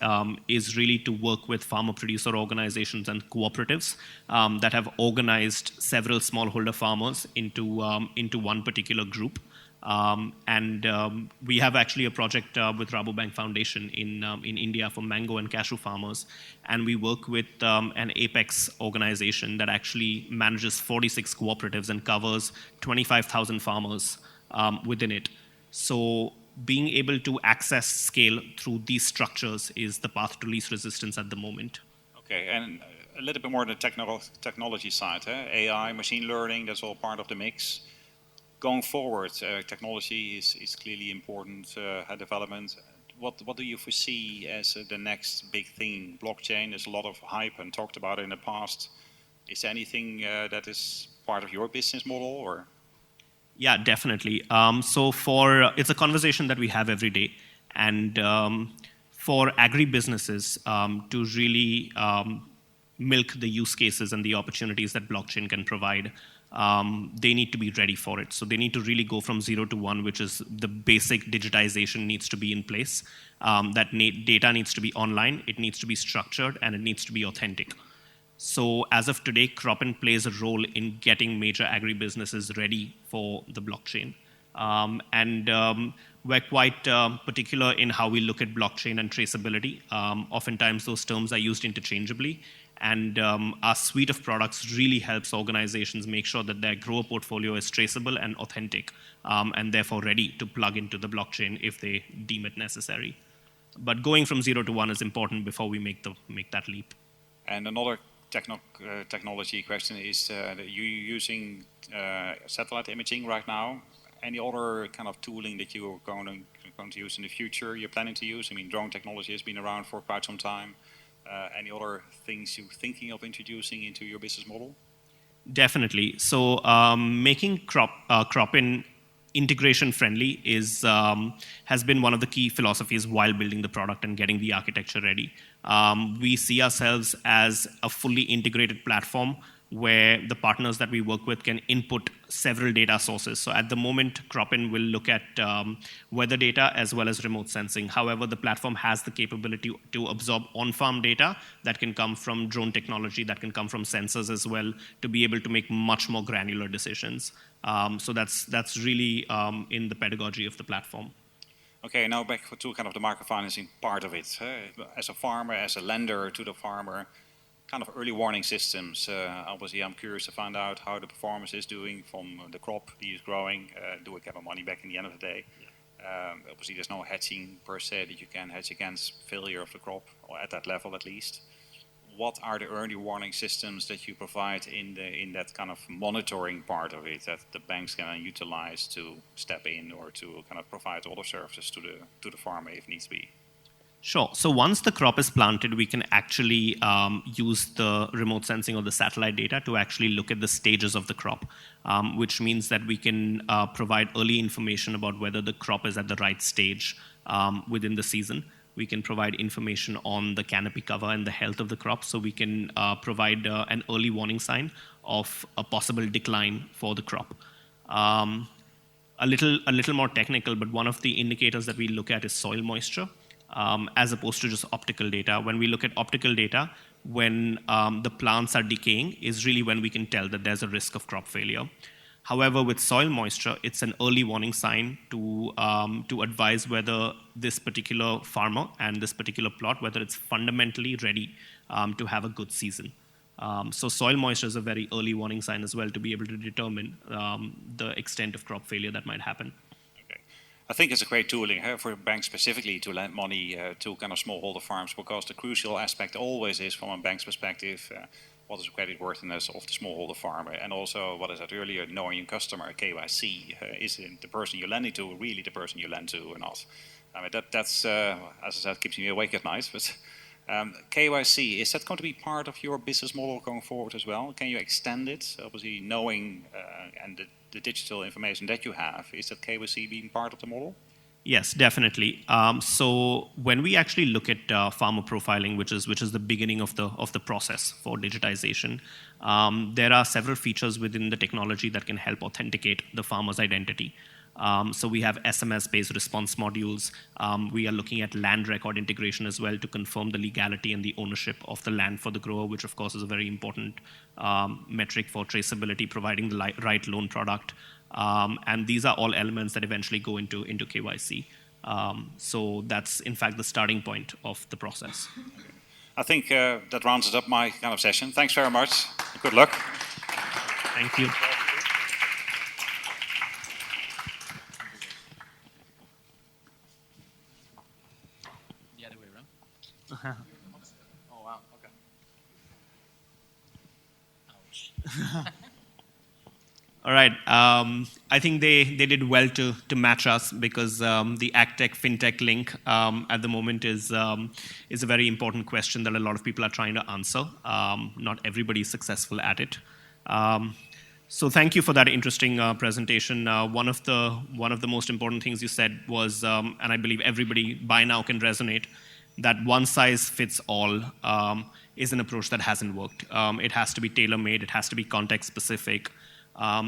is really to work with farmer producer organizations and cooperatives that have organized several smallholder farmers into one particular group. We have actually a project with Rabobank Foundation in India for mango and cashew farmers, and we work with an apex organization that actually manages 46 cooperatives and covers 25,000 farmers within it. So being able to access scale through these structures is the path to least resistance at the moment. Okay, and a little bit more on the technology side. AI, machine learning, that's all part of the mix. Going forward, technology is clearly important development. What do you foresee as the next big thing? Blockchain, there's a lot of hype and talked about it in the past. Is there anything that is part of your business model, or? Yeah, definitely. It's a conversation that we have every day, and for agribusinesses to really milk the use cases and the opportunities that blockchain can provide, they need to be ready for it. So they need to really go from 0 to 1, which is the basic digitization needs to be in place. Data needs to be online, it needs to be structured, and it needs to be authentic. So as of today, Cropin plays a role in getting major agribusinesses ready for the blockchain. We're quite particular in how we look at blockchain and traceability. Oftentimes those terms are used interchangeably. And our suite of products really helps organizations make sure that their grower portfolio is traceable and authentic, and therefore ready to plug into the blockchain if they deem it necessary. But going from 0 to 1 is important before we make that leap. And another technology question is, you're using satellite imaging right now. Any other kind of tooling that you're going to use in the future, you're planning to use? I mean, drone technology has been around for quite some time. Any other things you're thinking of introducing into your business model? Definitely. So making Cropin integration friendly has been one of the key philosophies while building the product and getting the architecture ready. We see ourselves as a fully integrated platform where the partners that we work with can input several data sources. So at the moment, Cropin will look at weather data as well as remote sensing. However, the platform has the capability to absorb on-farm data that can come from drone technology, that can come from sensors as well, to be able to make much more granular decisions. So that's really in the pedagogy of the platform. Okay, now back to kind of the microfinancing part of it. As a farmer, as a lender to the farmer, kind of early warning systems. Obviously, I'm curious to find out how the performance is doing from the crop that is growing. Do we get my money back in the end of the day? Yeah. Obviously, there's no hedging per se that you can hedge against failure of the crop, or at that level at least. What are the early warning systems that you provide in that kind of monitoring part of it that the banks can utilize to step in or to kind of provide other services to the farmer if needs be? Sure. So once the crop is planted, we can actually use the remote sensing or the satellite data to actually look at the stages of the crop, which means that we can provide early information about whether the crop is at the right stage within the season. We can provide information on the canopy cover and the health of the crop, so we can provide an early warning sign of a possible decline for the crop. A little more technical, but one of the indicators that we look at is soil moisture, as opposed to just optical data. When we look at optical data, when the plants are decaying is really when we can tell that there's a risk of crop failure. However, with soil moisture, it's an early warning sign to advise whether this particular farmer and this particular plot, whether it's fundamentally ready to have a good season. So soil moisture is a very early warning sign as well to be able to determine the extent of crop failure that might happen. Okay. I think it's a great tooling for banks specifically to lend money to kind of smallholder farms, because the crucial aspect always is, from a bank's perspective, what is the credit worthiness of the smallholder farmer, and also what I said earlier, knowing your customer, KYC, is the person you're lending to really the person you lend to or not? I mean, that's as I said, keeps me awake at night. But KYC, is that going to be part of your business model going forward as well? Can you extend it? Obviously, knowing and the digital information that you have, is that KYC being part of the model? Yes, definitely. So when we actually look at farmer profiling, which is the beginning of the process for digitization, there are several features within the technology that can help authenticate the farmer's identity. So we have SMS-based response modules. We are looking at land record integration as well to confirm the legality and the ownership of the land for the grower, which of course is a very important metric for traceability, providing the right loan product. And these are all elements that eventually go into KYC. So that's in fact the starting point of the process. I think that rounds up my kind of session. Thanks very much. Good luck. Thank you. The other way around. Oh wow. Okay. Ouch. All right. I think they did well to match us, because the AgTech FinTech link at the moment is a very important question that a lot of people are trying to answer. Not everybody is successful at it. So thank you for that interesting presentation. One of the most important things you said was, and I believe everybody by now can resonate, that one size fits all is an approach that hasn't worked. It has to be tailor-made. It has to be context specific.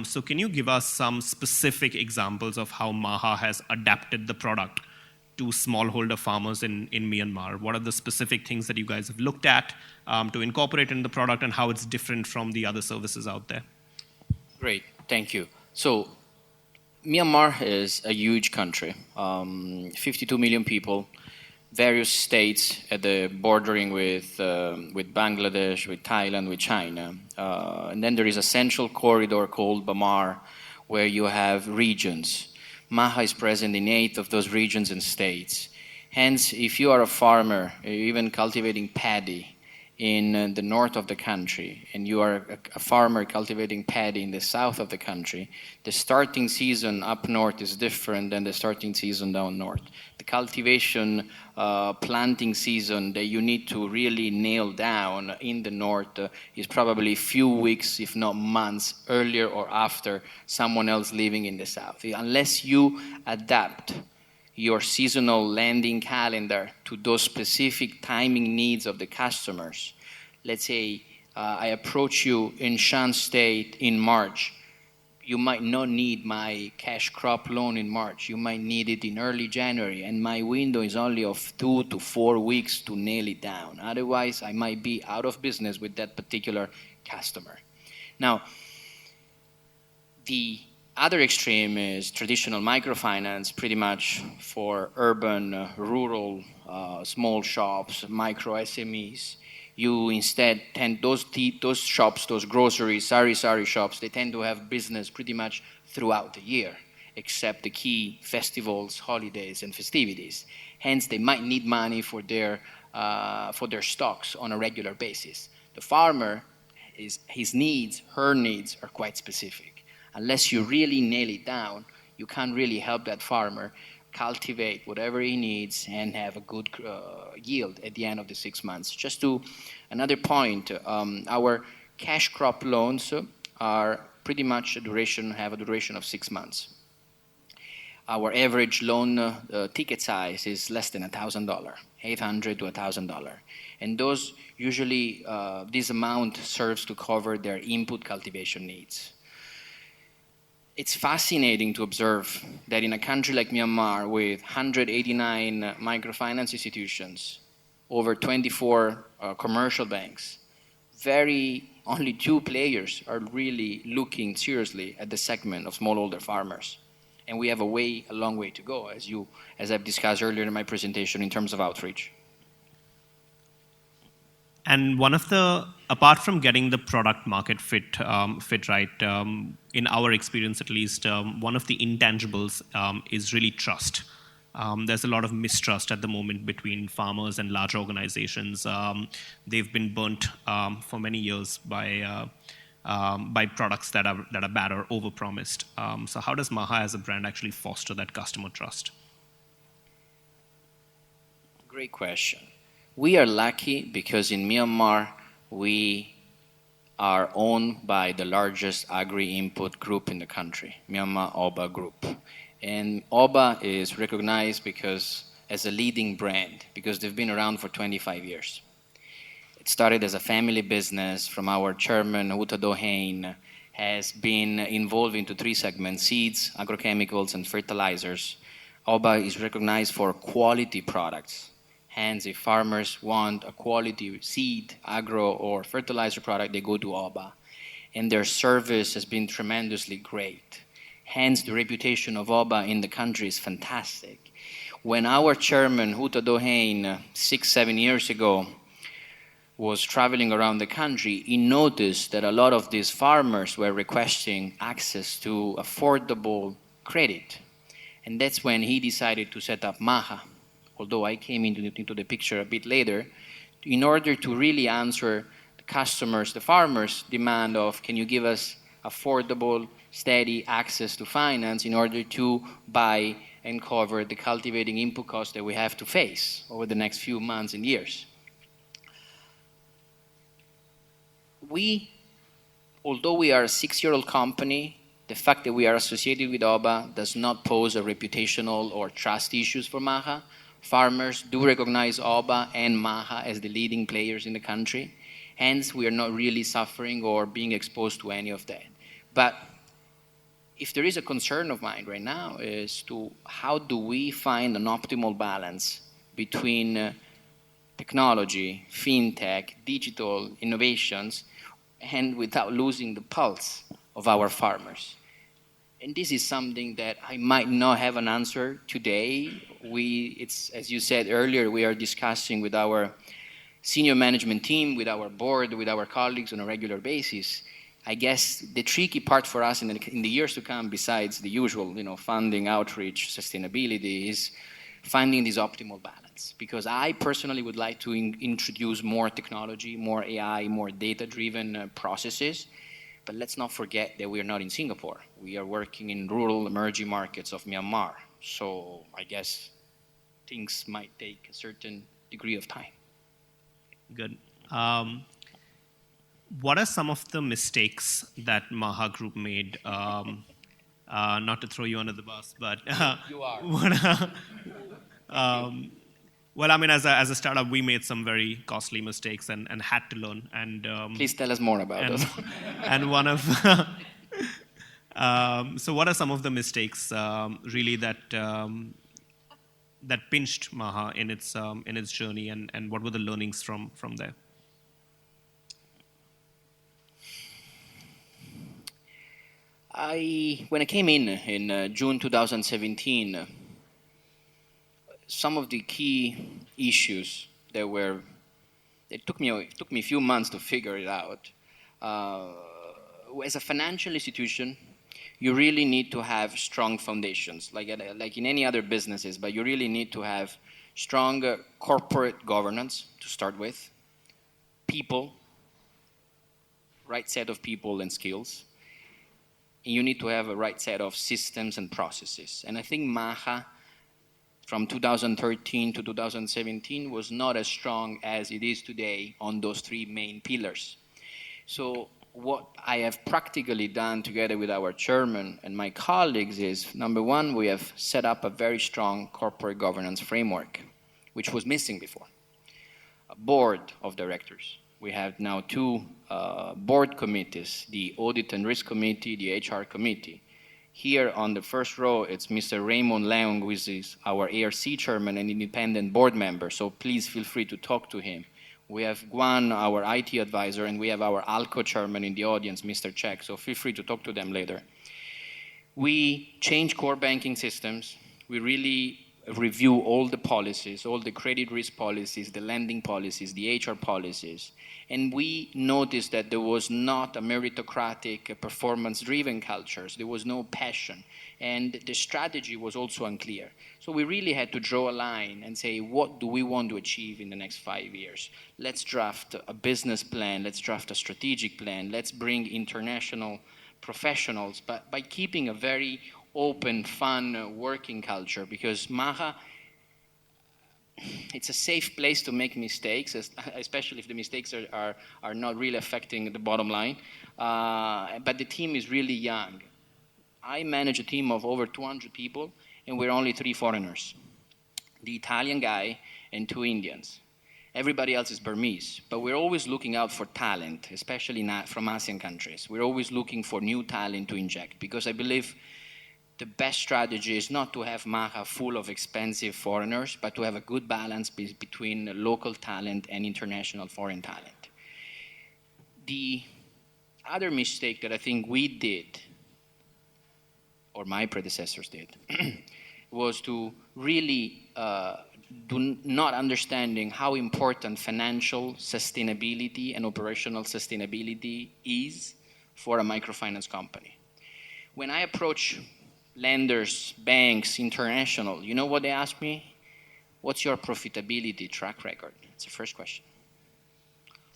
So can you give us some specific examples of how Maha has adapted the product to smallholder farmers in Myanmar? What are the specific things that you guys have looked at to incorporate in the product, and how it's different from the other services out there? Great, thank you. So Myanmar is a huge country, 52 million people, various states at the bordering with Bangladesh, with Thailand, with China. And then there is a central corridor called Bamar, where you have regions. Maha is present in 8 of those regions and states. Hence, if you are a farmer, even cultivating paddy in the north of the country, and you are a farmer cultivating paddy in the south of the country, the starting season up north is different than the starting season down north. The cultivation planting season that you need to really nail down in the north is probably a few weeks, if not months, earlier or after someone else living in the south. Unless you adapt your seasonal landing calendar to those specific timing needs of the customers. Let's say I approach you in Shan State in March. You might not need my cash crop loan in March. You might need it in early January, and my window is only of 2 to 4 weeks to nail it down. Otherwise, I might be out of business with that particular customer. Now, the other extreme is traditional microfinance, pretty much for urban, rural, small shops, micro SMEs. You instead tend, those shops, those groceries, sari shops, they tend to have business pretty much throughout the year, except the key festivals, holidays, and festivities. Hence, they might need money for their stocks on a regular basis. The farmer, his needs, her needs are quite specific. Unless you really nail it down, you can't really help that farmer cultivate whatever he needs, and have a good yield at the end of the 6 months. Just to another point, our cash crop loans are pretty much have a duration of 6 months. Our average loan ticket size is less than $1,000, $800 to $1,000. And those usually, this amount serves to cover their input cultivation needs. It's fascinating to observe that in a country like Myanmar with 189 microfinance institutions, over 24 commercial banks, only 2 players are really looking seriously at the segment of smallholder farmers. And we have a long way to go, as I've discussed earlier in my presentation, in terms of outreach. And apart from getting the product market fit right, in our experience at least, one of the intangibles is really trust. There's a lot of mistrust at the moment between farmers and large organizations. They've been burnt for many years by products that are bad or overpromised. So how does Maha as a brand actually foster that customer trust? Great question. We are lucky because in Myanmar, we are owned by the largest agri-input group in the country, Myanmar OBA Group. And OBA is recognized as a leading brand because they've been around for 25 years. It started as a family business from our chairman, Uta Dohain, has been involved into 3 segments: seeds, agrochemicals, and fertilizers. OBA is recognized for quality products. Hence, if farmers want a quality seed, agro, or fertilizer product, they go to OBA. And their service has been tremendously great. Hence, the reputation of OBA in the country is fantastic. When our chairman, Uta Dohain, 6-7 years ago, was traveling around the country, he noticed that a lot of these farmers were requesting access to affordable credit. And that's when he decided to set up Maha, although I came into the picture a bit later, in order to really answer the farmers' demand of, can you give us affordable, steady access to finance in order to buy and cover the cultivating input costs that we have to face over the next few months and years. Although we are a 6-year-old company, the fact that we are associated with OBA does not pose a reputational or trust issues for Maha. Farmers do recognize OBA and Maha as the leading players in the country. Hence, we are not really suffering or being exposed to any of that. But if there is a concern of mine right now is to how do we find an optimal balance between technology, fintech, digital innovations, and without losing the pulse of our farmers. And this is something that I might not have an answer today. It's, as you said earlier, we are discussing with our senior management team, with our board, with our colleagues on a regular basis. I guess the tricky part for us in the years to come, besides the usual, funding, outreach, sustainability, is finding this optimal balance. Because I personally would like to introduce more technology, more AI, more data-driven processes. But let's not forget that we are not in Singapore. We are working in rural emerging markets of Myanmar. So I guess things might take a certain degree of time. Good. What are some of the mistakes that Maha Group made? Not to throw you under the bus, but you are. Well, I mean, as a startup, we made some very costly mistakes and had to learn. And please tell us more about those. And one of so, what are some of the mistakes really that pinched Maha in its journey, and what were the learnings from there? When I came in June 2017, some of the key issues it took me a few months to figure it out. As a financial institution, you really need to have strong foundations, like in any other businesses, but you really need to have strong corporate governance to start with, people, right set of people and skills, and you need to have a right set of systems and processes. And I think Maha from 2013 to 2017 was not as strong as it is today on those three main pillars. So what I have practically done together with our chairman and my colleagues is, number one, we have set up a very strong corporate governance framework, which was missing before. A board of directors. We have now two board committees, the Audit and Risk Committee, the HR Committee. Here on the first row, it's Mr. Raymond Leung, who is our ARC chairman and independent board member, so please feel free to talk to him. We have Guan, our IT advisor, and we have our ALCO chairman in the audience, Mr. Chek, so feel free to talk to them later. We change core banking systems. We really review all the policies, all the credit risk policies, the lending policies, the HR policies. And we noticed that there was not a meritocratic, performance-driven culture. There was no passion. And the strategy was also unclear. So we really had to draw a line and say, what do we want to achieve in the next 5 years? Let's draft a business plan. Let's draft a strategic plan. Let's bring international professionals, but by keeping a very open, fun working culture, because Maha, it's a safe place to make mistakes, especially if the mistakes are not really affecting the bottom line. But the team is really young. I manage a team of over 200 people, and we're only 3 foreigners. The Italian guy and 2 Indians. Everybody else is Burmese, but we're always looking out for talent, especially from ASEAN countries. We're always looking for new talent to inject, because I believe the best strategy is not to have Maha full of expensive foreigners, but to have a good balance between local talent and international foreign talent. The other mistake that I think we did, or my predecessors did, was to really not understanding how important financial sustainability and operational sustainability is for a microfinance company. When I approach lenders, banks, international, you know what they ask me? What's your profitability track record? That's the first question.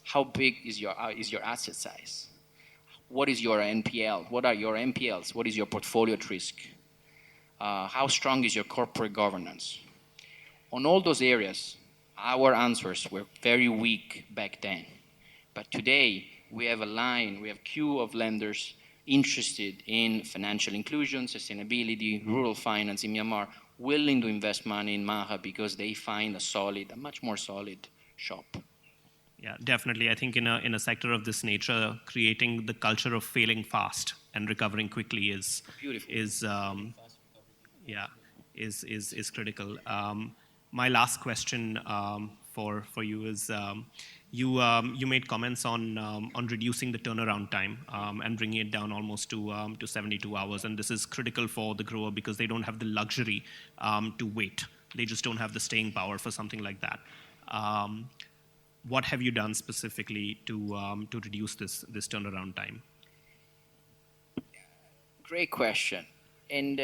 How big is your asset size? What is your NPL? What are your NPLs? What is your portfolio at risk? How strong is your corporate governance? On all those areas, our answers were very weak back then. But today, we have a line, we have queue of lenders interested in financial inclusion, sustainability, rural finance in Myanmar, willing to invest money in Maha because they find a much more solid shop. Yeah, definitely. I think in a sector of this nature, creating the culture of failing fast and recovering quickly is critical. My last question for you is, you made comments on reducing the turnaround time and bringing it down almost to 72 hours, and this is critical for the grower because they don't have the luxury to wait. They just don't have the staying power for something like that. What have you done specifically to reduce this turnaround time? Great question. And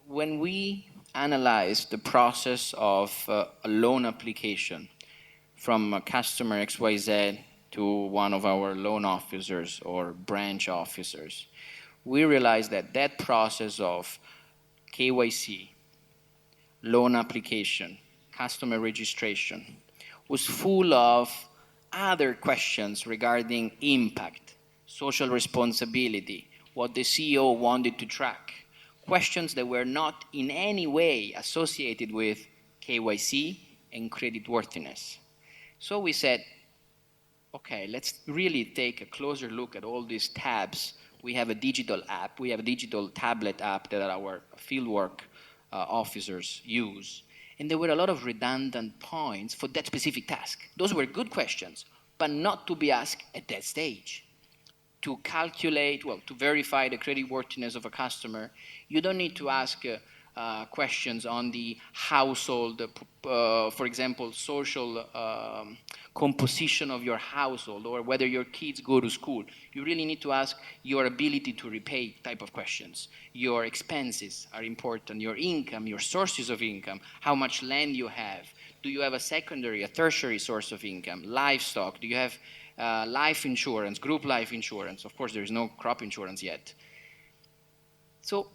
when we analyze the process of a loan application from a customer XYZ to one of our loan officers or branch officers, we realize that process of KYC, loan application, customer registration, was full of other questions regarding impact, social responsibility, what the CEO wanted to track, questions that were not in any way associated with KYC and creditworthiness. So we said, okay, let's really take a closer look at all these tabs. We have a digital app, we have a digital tablet app that our fieldwork officers use. And there were a lot of redundant points for that specific task. Those were good questions, but not to be asked at that stage. To calculate, to verify the creditworthiness of a customer, you don't need to ask questions on the household, for example, social composition of your household or whether your kids go to school. You really need to ask your ability to repay type of questions. Your expenses are important, your income, your sources of income, how much land you have. Do you have a secondary, a tertiary source of income? Livestock, do you have life insurance, group life insurance? Of course, there is no crop insurance yet. So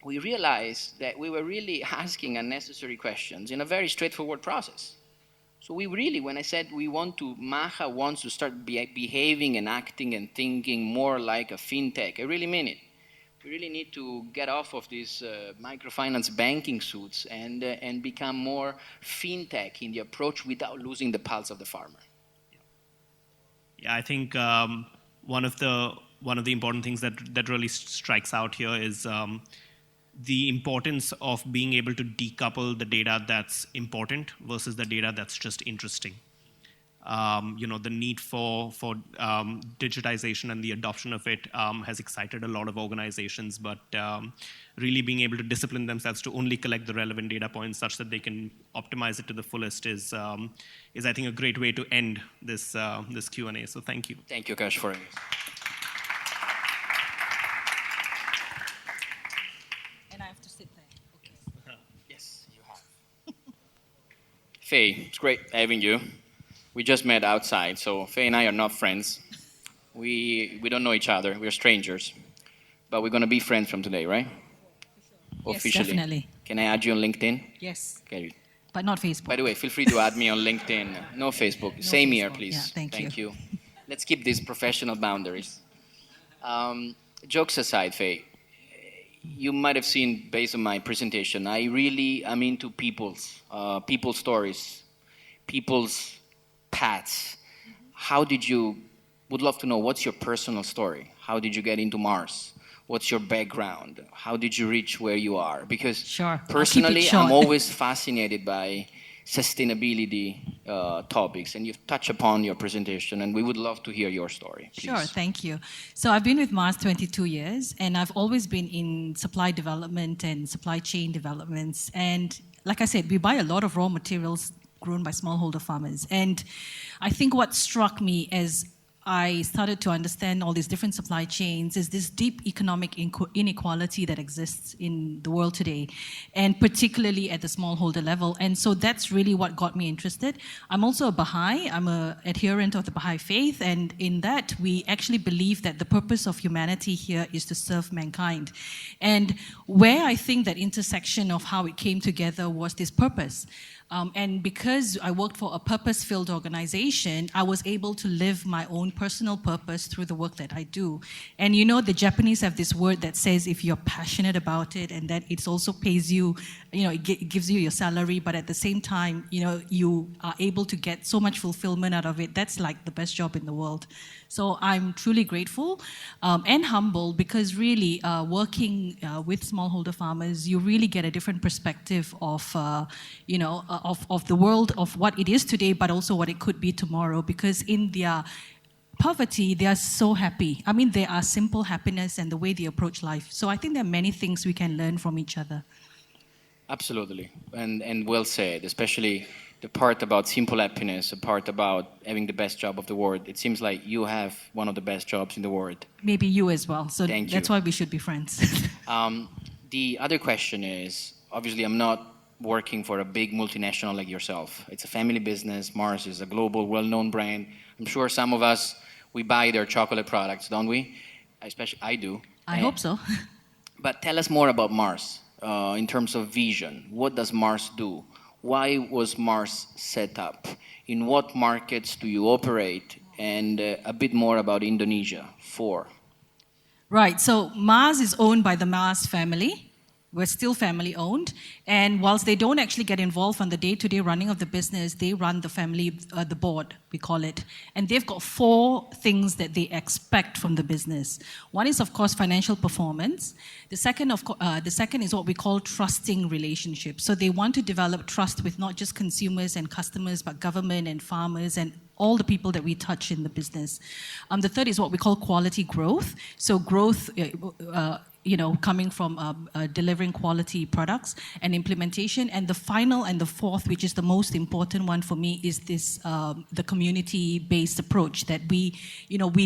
we realized that we were really asking unnecessary questions in a very straightforward process. So we really, when I said Maha wants to start behaving and acting and thinking more like a fintech, I really mean it. We really need to get off of these microfinance banking suits and become more fintech in the approach without losing the pulse of the farmer. Yeah, I think one of the important things that really strikes out here is the importance of being able to decouple the data that's important versus the data that's just interesting. The need for digitization and the adoption of it has excited a lot of organizations, but really being able to discipline themselves to only collect the relevant data points such that they can optimize it to the fullest is I think, a great way to end this Q&A. So thank you. Thank you, Akash, for it. And I have to sit there. Okay. Yes, you have. Faye, it's great having you. We just met outside, so Faye and I are not friends. We don't know each other. We're strangers. But we're going to be friends from today, right? Yes, Officially. definitely. Can I add you on LinkedIn? Yes, Okay. but not Facebook. By the way, feel free to add me on LinkedIn. No Facebook. Same here, Facebook. please. Yeah, thank you. Let's keep these professional boundaries. Jokes aside, Faye, you might have seen based on my presentation, I really am into people's stories, people's paths. Would love to know, what's your personal story? How did you get into Mars? What's your background? How did you reach where you are? Because Sure. I'll keep it personally, short. I'm always fascinated by sustainability topics, and you've touched upon your presentation, and we would love to hear your story. Please. Sure, thank you. So I've been with Mars 22 years, and I've always been in supply development and supply chain developments. And like I said, we buy a lot of raw materials grown by smallholder farmers. And I think what struck me as I started to understand all these different supply chains is this deep economic inequality that exists in the world today, and particularly at the smallholder level. And so that's really what got me interested. I'm also a Baha'i. I'm an adherent of the Baha'i faith, and in that we actually believe that the purpose of humanity here is to serve mankind. And where I think that intersection of how it came together was this purpose. And because I worked for a purpose-filled organization, I was able to live my own personal purpose through the work that I do. And the Japanese have this word that says if you're passionate about it, and that it also pays you, it gives you your salary, but at the same time, you are able to get so much fulfillment out of it. That's like the best job in the world. So I'm truly grateful and humble, because really working with smallholder farmers, you really get a different perspective of the world, of what it is today, but also what it could be tomorrow. Because in their poverty, they are so happy. I mean, they are simple happiness and the way they approach life. So I think there are many things we can learn from each other. Absolutely, and well said, especially the part about simple happiness, the part about having the best job of the world. It seems like you have one of the best jobs in the world. Maybe you as well. So that's why we should be friends. The other question is, obviously I'm not working for a big multinational like yourself. It's a family business. Mars is a global, well-known brand. I'm sure some of us, we buy their chocolate products, don't we? Especially I do. I hope so. But tell us more about Mars in terms of vision. What does Mars do? Why was Mars set up? In what markets do you operate? And a bit more about Indonesia. Right, so Mars is owned by the Mars family. We're still family owned. And whilst they don't actually get involved on the day-to-day running of the business, they run the family, the board, we call it. And they've got 4 things that they expect from the business. One is, of course, financial performance. The second is what we call trusting relationships. So they want to develop trust with not just consumers and customers, but government and farmers and all the people that we touch in the business. The third is what we call quality growth. So growth, coming from delivering quality products and implementation. And the final and the fourth, which is the most important one for me, is this the community-based approach that we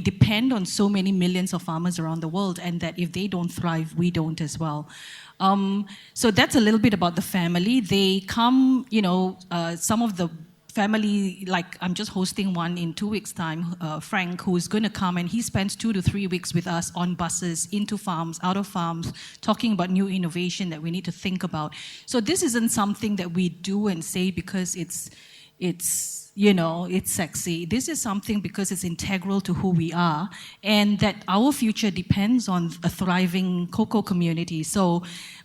depend on so many millions of farmers around the world, and that if they don't thrive, we don't as well. So that's a little bit about the family. They come, some of the family, like I'm just hosting one in 2 weeks' time, Frank, who is going to come, and he spends 2 to 3 weeks with us on buses, into farms, out of farms, talking about new innovation that we need to think about. So this isn't something that we do and say because it's sexy. This is something because it's integral to who we are, and that our future depends on a thriving cocoa community. So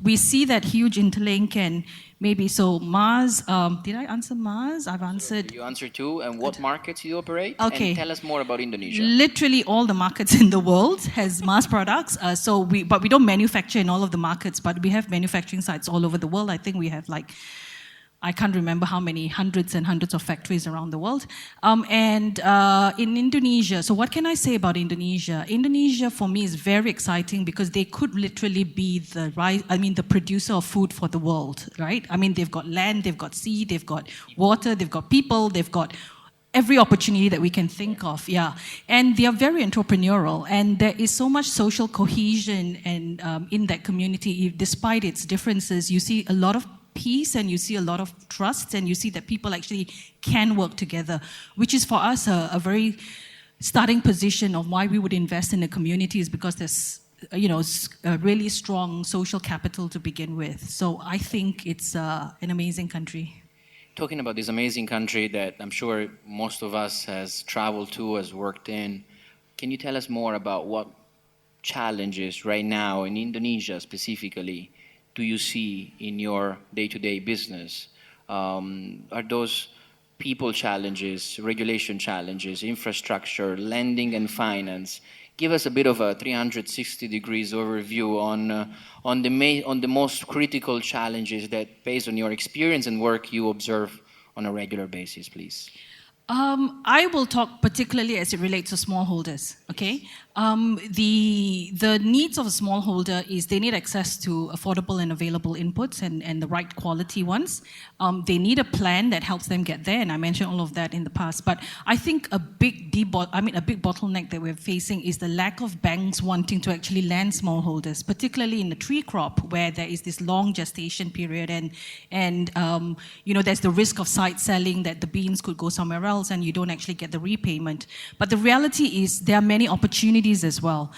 we see that huge interlink, and maybe so Mars, did I answer Mars? I've answered. You answer two, and what markets do you operate? Okay. And tell us more about Indonesia. Literally all the markets in the world has Mars products. But we don't manufacture in all of the markets, but we have manufacturing sites all over the world. I think we have I can't remember how many, hundreds and hundreds of factories around the world. In Indonesia, so what can I say about Indonesia? Indonesia for me is very exciting because they could literally be the producer of food for the world, right? I mean, they've got land, they've got sea, they've got water, they've got people, they've got every opportunity that we can think of, yeah. And they are very entrepreneurial, and there is so much social cohesion and in that community. Despite its differences, you see a lot of peace, and you see a lot of trust, and you see that people actually can work together, which is for us a very starting position of why we would invest in the communities, because there's a really strong social capital to begin with. So I think it's an amazing country. Talking about this amazing country that I'm sure most of us has traveled to, has worked in, can you tell us more about what challenges right now in Indonesia specifically do you see in your day-to-day business? Are those people challenges, regulation challenges, infrastructure, lending and finance? Give us a bit of a 360 degrees overview on the most critical challenges that, based on your experience and work, you observe on a regular basis, please. I will talk particularly as it relates to smallholders, okay? The needs of a smallholder is they need access to affordable and available inputs and the right quality ones. They need a plan that helps them get there, and I mentioned all of that in the past. But I think a big bottleneck that we're facing is the lack of banks wanting to actually lend smallholders, particularly in the tree crop, where there is this long gestation period, and there's the risk of side selling, that the beans could go somewhere else and you don't actually get the repayment. But the reality is there are many opportunities as well.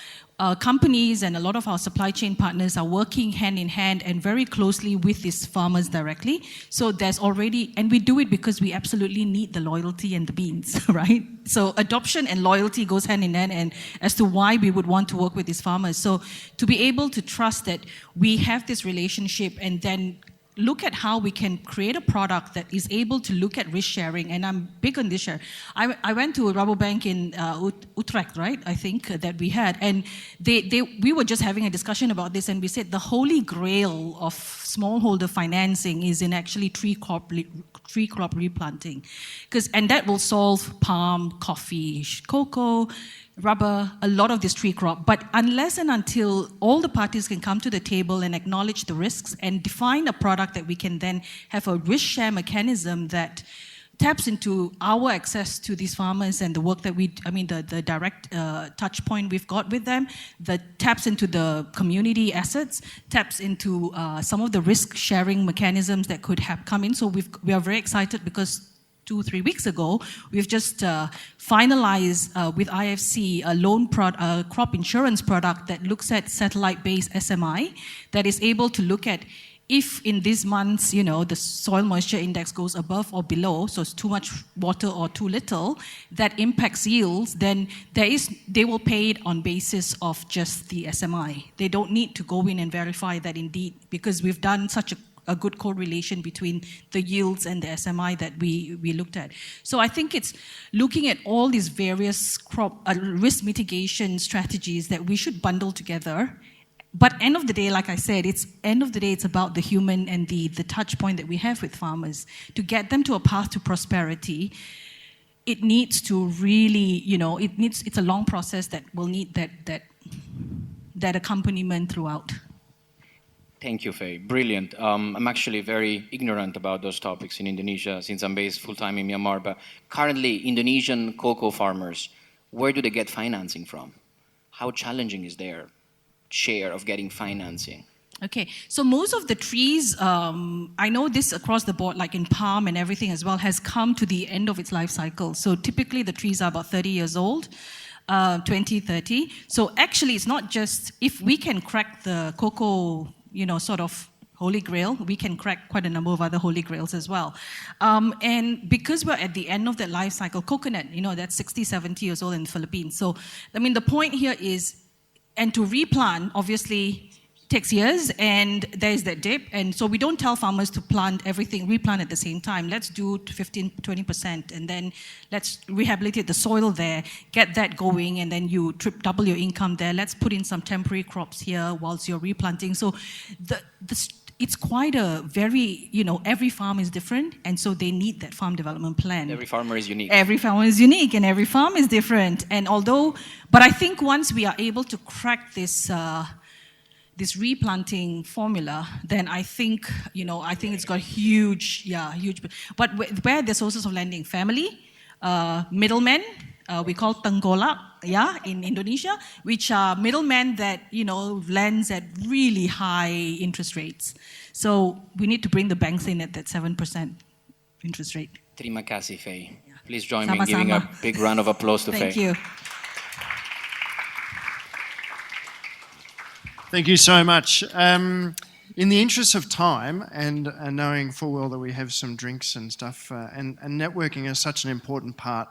Companies and a lot of our supply chain partners are working hand in hand and very closely with these farmers directly. So there's already, and we do it because we absolutely need the loyalty and the beans, right? So adoption and loyalty goes hand in hand, and as to why we would want to work with these farmers. So to be able to trust that we have this relationship and then look at how we can create a product that is able to look at risk sharing, and I'm big on this share. I went to a Rabobank in Utrecht, right? I think that we had, and we were just having a discussion about this, and we said the holy grail of smallholder financing is in actually tree crop replanting, and that will solve palm, coffee, cocoa, rubber, a lot of this tree crop. But unless and until all the parties can come to the table and acknowledge the risks and define a product that we can then have a risk share mechanism that taps into our access to these farmers and the work that the direct touch point we've got with them, that taps into the community assets, taps into some of the risk sharing mechanisms that could have come in. So we are very excited because 2-3 weeks ago, we've just finalized with IFC a crop insurance product that looks at satellite-based SMI that is able to look at if in these months, the soil moisture index goes above or below, so it's too much water or too little, that impacts yields, then they will pay it on basis of just the SMI. They don't need to go in and verify that indeed, because we've done such a good correlation between the yields and the SMI that we looked at. So I think it's looking at all these various crop risk mitigation strategies that we should bundle together. But end of the day, like I said, it's about the human and the touch point that we have with farmers. To get them to a path to prosperity, it needs to really, it's a long process that will need that accompaniment throughout. Thank you, Faye. Brilliant. I'm actually very ignorant about those topics in Indonesia since I'm based full-time in Myanmar. But currently, Indonesian cocoa farmers, where do they get financing from? How challenging is their share of getting financing? Okay, so most of the trees, I know this across the board, like in palm and everything as well, has come to the end of its life cycle. So typically the trees are about 30 years old, 20, 30. So actually it's not just, if we can crack the cocoa, sort of holy grail, we can crack quite a number of other holy grails as well. And because we're at the end of that life cycle, coconut, that's 60, 70 years old in the Philippines. So, the point here is, and to replant, obviously, takes years, and there's that dip, and so we don't tell farmers to replant at the same time. Let's do 15, 20%, and then let's rehabilitate the soil there, get that going, and then you double your income there. Let's put in some temporary crops here whilst you're replanting. So it's quite a very, every farm is different, and so they need that farm development plan. Every farmer is unique. Every farmer is unique, and every farm is different. And but I think once we are able to crack this replanting formula, then I think it's got huge. But where the sources of lending, family, middlemen, we call tenggolak, in Indonesia, which are middlemen that, lends at really high interest rates. So we need to bring the banks in at that 7% interest rate. Terima kasih, Faye. Please join me in giving a big round of applause to Faye. Thank you. Thank you so much. In the interest of time and knowing full well that we have some drinks and stuff, and networking is such an important part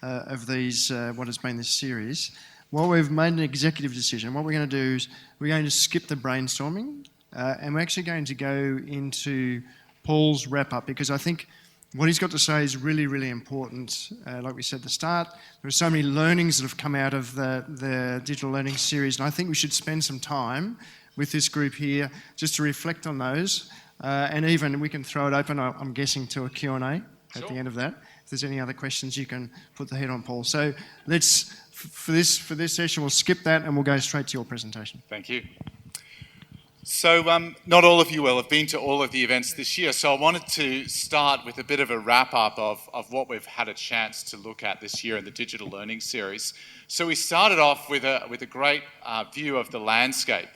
of these, what has been this series, while we've made an executive decision, what we're going to do is we're going to skip the brainstorming and we're actually going to go into Paul's wrap-up, because I think what he's got to say is really, really important. Like we said at the start, there are so many learnings that have come out of the digital learning series, and I think we should spend some time with this group here just to reflect on those, and even we can throw it open, I'm guessing, to a Q&A at the end of that. If there's any other questions, you can put the head on Paul. So let's, for this session, we'll skip that and we'll go straight to your presentation. Thank you. So not all of you will have been to all of the events this year, so I wanted to start with a bit of a wrap-up of what we've had a chance to look at this year in the digital learning series. So we started off with a great view of the landscape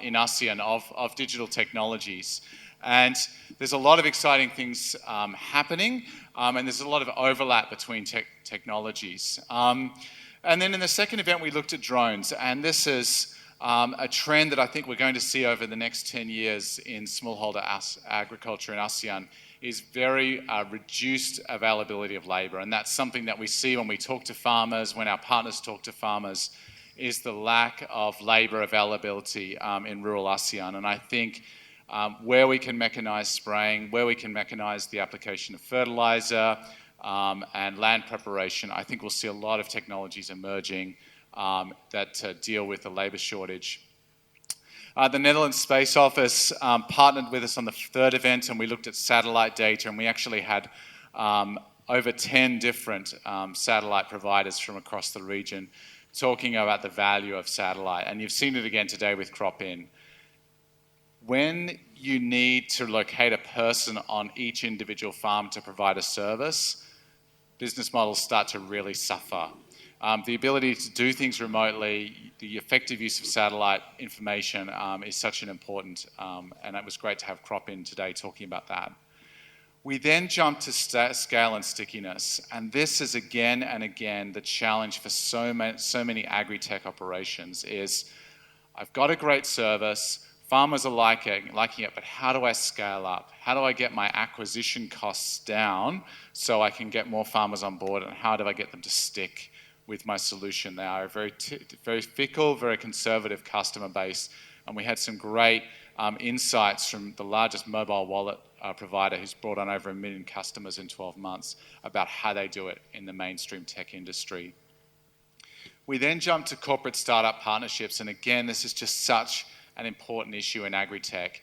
in ASEAN of digital technologies. And there's a lot of exciting things happening, and there's a lot of overlap between technologies. And then in the second event, we looked at drones, and this is a trend that I think we're going to see over the next 10 years in smallholder agriculture in ASEAN is very reduced availability of labour. And that's something that we see when we talk to farmers, when our partners talk to farmers, is the lack of labour availability in rural ASEAN. And I think where we can mechanise spraying, where we can mechanise the application of fertiliser and land preparation, I think we'll see a lot of technologies emerging that deal with the labour shortage. The Netherlands Space Office partnered with us on the third event, and we looked at satellite data, and we actually had over 10 different satellite providers from across the region talking about the value of satellite. And you've seen it again today with CropIn. When you need to locate a person on each individual farm to provide a service, business models start to really suffer. The ability to do things remotely, the effective use of satellite information is such an important, and it was great to have CropIn today talking about that. We then jumped to scale and stickiness, and this is again and again the challenge for so many agri-tech operations is, I've got a great service, farmers are liking it, but how do I scale up? How do I get my acquisition costs down so I can get more farmers on board, and how do I get them to stick with my solution? They are a very fickle, very conservative customer base, and we had some great insights from the largest mobile wallet provider who's brought on over 1 million customers in 12 months about how they do it in the mainstream tech industry. We then jumped to corporate startup partnerships, and again, this is just such an important issue in agri-tech.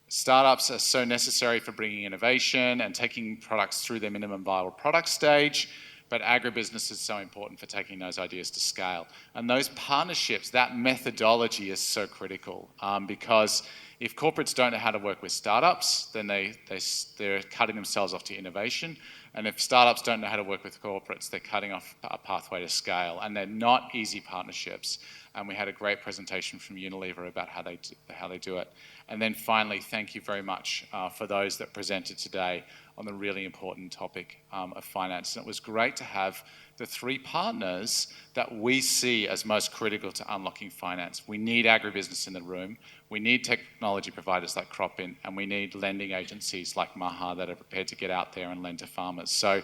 Startups are so necessary for bringing innovation and taking products through their minimum viable product stage, but agribusiness is so important for taking those ideas to scale. And those partnerships, that methodology is so critical because if corporates don't know how to work with startups, then they're cutting themselves off to innovation. And if startups don't know how to work with corporates, they're cutting off a pathway to scale, and they're not easy partnerships. And we had a great presentation from Unilever about how they do it. And then finally, thank you very much for those that presented today on the really important topic of finance. And it was great to have the three partners that we see as most critical to unlocking finance. We need agribusiness in the room, we need technology providers like Cropin, and we need lending agencies like Maha that are prepared to get out there and lend to farmers. So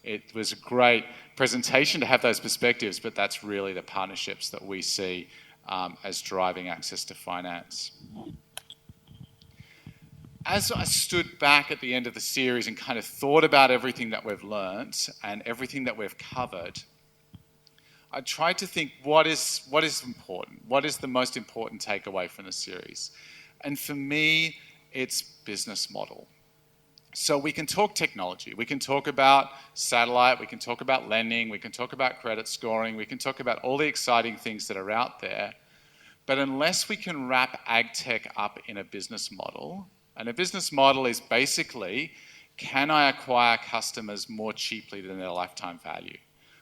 it was a great presentation to have those perspectives, but that's really the partnerships that we see as driving access to finance. As I stood back at the end of the series and kind of thought about everything that we've learned and everything that we've covered, I tried to think what is important? What is the most important takeaway from the series? And for me, it's business model. So we can talk technology, we can talk about satellite, we can talk about lending, we can talk about credit scoring, we can talk about all the exciting things that are out there, but unless we can wrap ag tech up in a business model, and a business model is basically, can I acquire customers more cheaply than their lifetime value?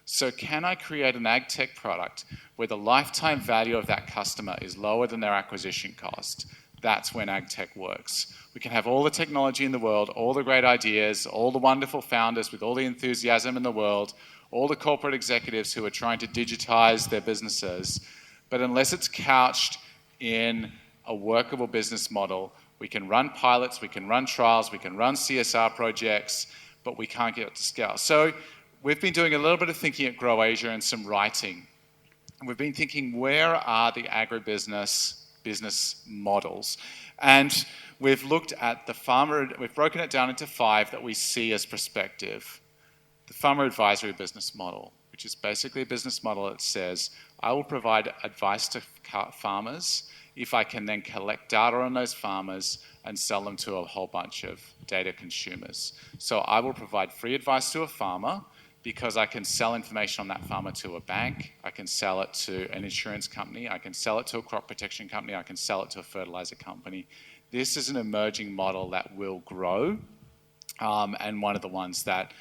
So can I create an ag tech product where the lifetime value of that customer is lower than their acquisition cost? That's when ag tech works. We can have all the technology in the world, all the great ideas, all the wonderful founders with all the enthusiasm in the world, all the corporate executives who are trying to digitize their businesses, but unless it's couched in a workable business model, we can run pilots, we can run trials, we can run CSR projects, but we can't get it to scale. So we've been doing a little bit of thinking at Grow Asia and some writing. And we've been thinking, where are the agribusiness business models? And we've looked at the farmer, we've broken it down into 5 that we see as prospective. The farmer advisory business model, which is basically a business model that says, I will provide advice to farmers if I can then collect data on those farmers and sell them to a whole bunch of data consumers. So I will provide free advice to a farmer because I can sell information on that farmer to a bank, I can sell it to an insurance company, I can sell it to a crop protection company, I can sell it to a fertilizer company. This is an emerging model that will grow, and one of the ones that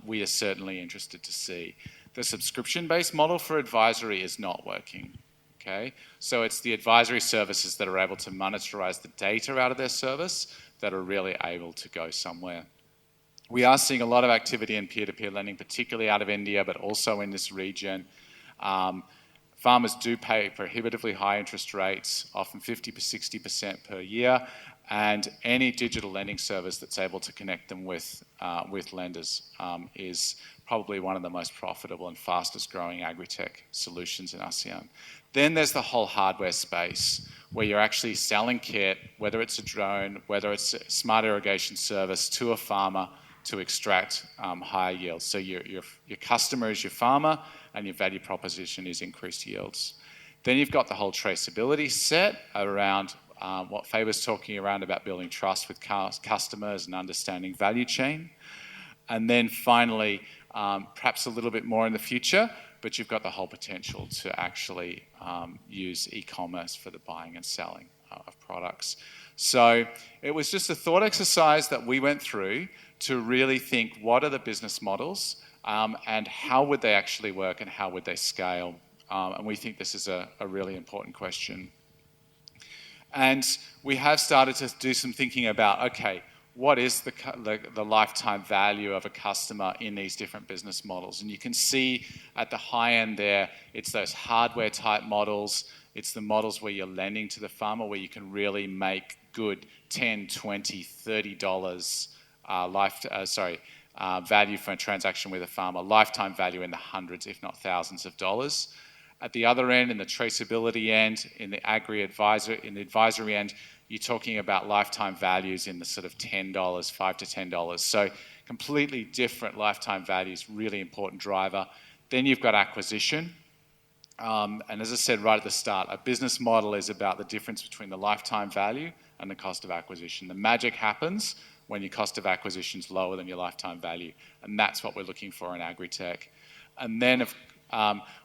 we are certainly interested to see. The subscription-based model for advisory is not working. Okay? So it's the advisory services that are able to monetize the data out of their service that are really able to go somewhere. We are seeing a lot of activity in peer-to-peer lending, particularly out of India, but also in this region. Farmers do pay prohibitively high interest rates, often 50-60% per year, and any digital lending service that's able to connect them with lenders is probably one of the most profitable and fastest growing agri-tech solutions in ASEAN. Then there's the whole hardware space where you're actually selling kit, whether it's a drone, whether it's a smart irrigation service to a farmer to extract higher yields. So your customer is your farmer and your value proposition is increased yields. Then you've got the whole traceability set around what Faber's talking around about building trust with customers and understanding value chain. And then finally, perhaps a little bit more in the future, but you've got the whole potential to actually use e-commerce for the buying and selling of products. So it was just a thought exercise that we went through to really think, what are the business models and how would they actually work and how would they scale? And we think this is a really important question. And we have started to do some thinking about, okay, what is the lifetime value of a customer in these different business models? And you can see at the high end there, it's those hardware type models. It's the models where you're lending to the farmer, where you can really make good $10, $20, $30 value for a transaction with a farmer, lifetime value in the hundreds, if not thousands of dollars. At the other end, in the traceability end, in the advisory end, you're talking about lifetime values in the sort of $10, $5 to $10. So completely different lifetime values, really important driver. Then you've got acquisition. And as I said right at the start, a business model is about the difference between the lifetime value and the cost of acquisition. The magic happens when your cost of acquisition is lower than your lifetime value. And that's what we're looking for in agri-tech. And then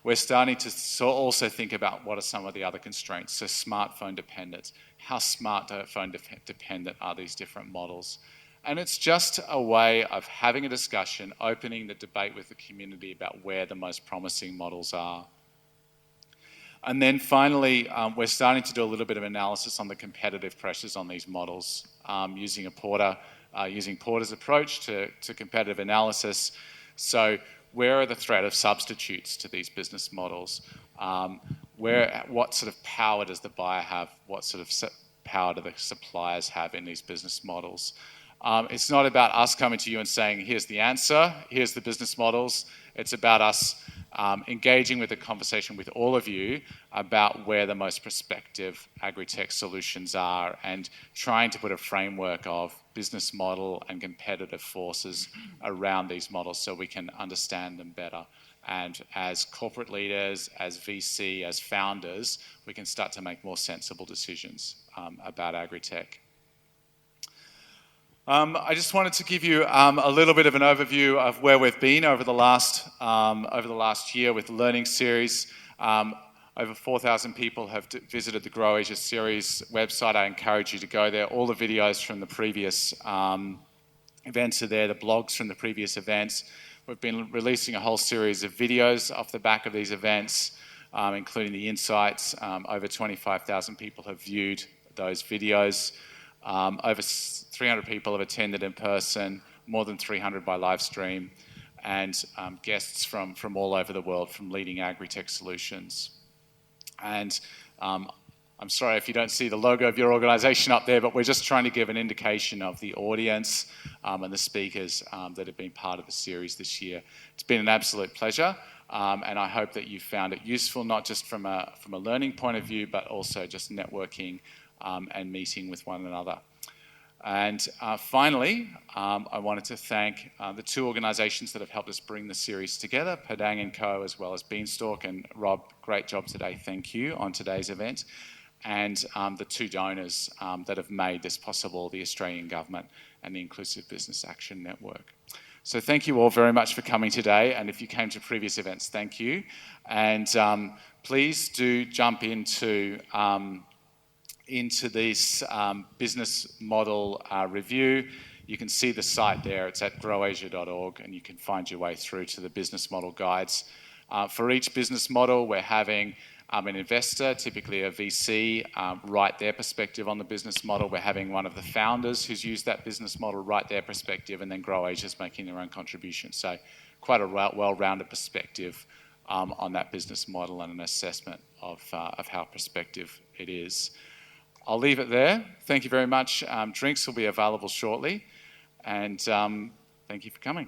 we're starting to also think about what are some of the other constraints. So smartphone dependence. How smartphone dependent are these different models? And it's just a way of having a discussion, opening the debate with the community about where the most promising models are. And then finally, we're starting to do a little bit of analysis on the competitive pressures on these models, using Porter's approach to competitive analysis. So where are the threat of substitutes to these business models? What sort of power does the buyer have? What sort of power do the suppliers have in these business models? It's not about us coming to you and saying, here's the answer, here's the business models. It's about us engaging with a conversation with all of you about where the most prospective agri-tech solutions are and trying to put a framework of business model and competitive forces around these models so we can understand them better. And as corporate leaders, as VC, as founders, we can start to make more sensible decisions about agri-tech. I just wanted to give you a little bit of an overview of where we've been over the last year with the learning series. Over 4,000 people have visited the Grow Asia series website. I encourage you to go there. All the videos from the previous events are there, the blogs from the previous events. We've been releasing a whole series of videos off the back of these events, including the insights. Over 25,000 people have viewed those videos. Over 300 people have attended in person, more than 300 by live stream, and guests from all over the world, from leading agri-tech solutions. And I'm sorry if you don't see the logo of your organisation up there, but we're just trying to give an indication of the audience and the speakers that have been part of the series this year. It's been an absolute pleasure, and I hope that you found it useful, not just from a learning point of view, but also just networking and meeting with one another. And finally, I wanted to thank the two organisations that have helped us bring the series together, Padang & Co, as well as Beanstalk. And Rob, great job today, thank you, on today's event. And the two donors that have made this possible, the Australian Government and the Inclusive Business Action Network. So thank you all very much for coming today. And if you came to previous events, thank you. And please do jump into this business model review. You can see the site there. It's at growasia.org, and you can find your way through to the business model guides. For each business model, we're having an investor, typically a VC, write their perspective on the business model. We're having one of the founders who's used that business model write their perspective, and then Grow Asia's making their own contribution. So quite a well-rounded perspective on that business model and an assessment of how prospective it is. I'll leave it there. Thank you very much. Drinks will be available shortly. And thank you for coming.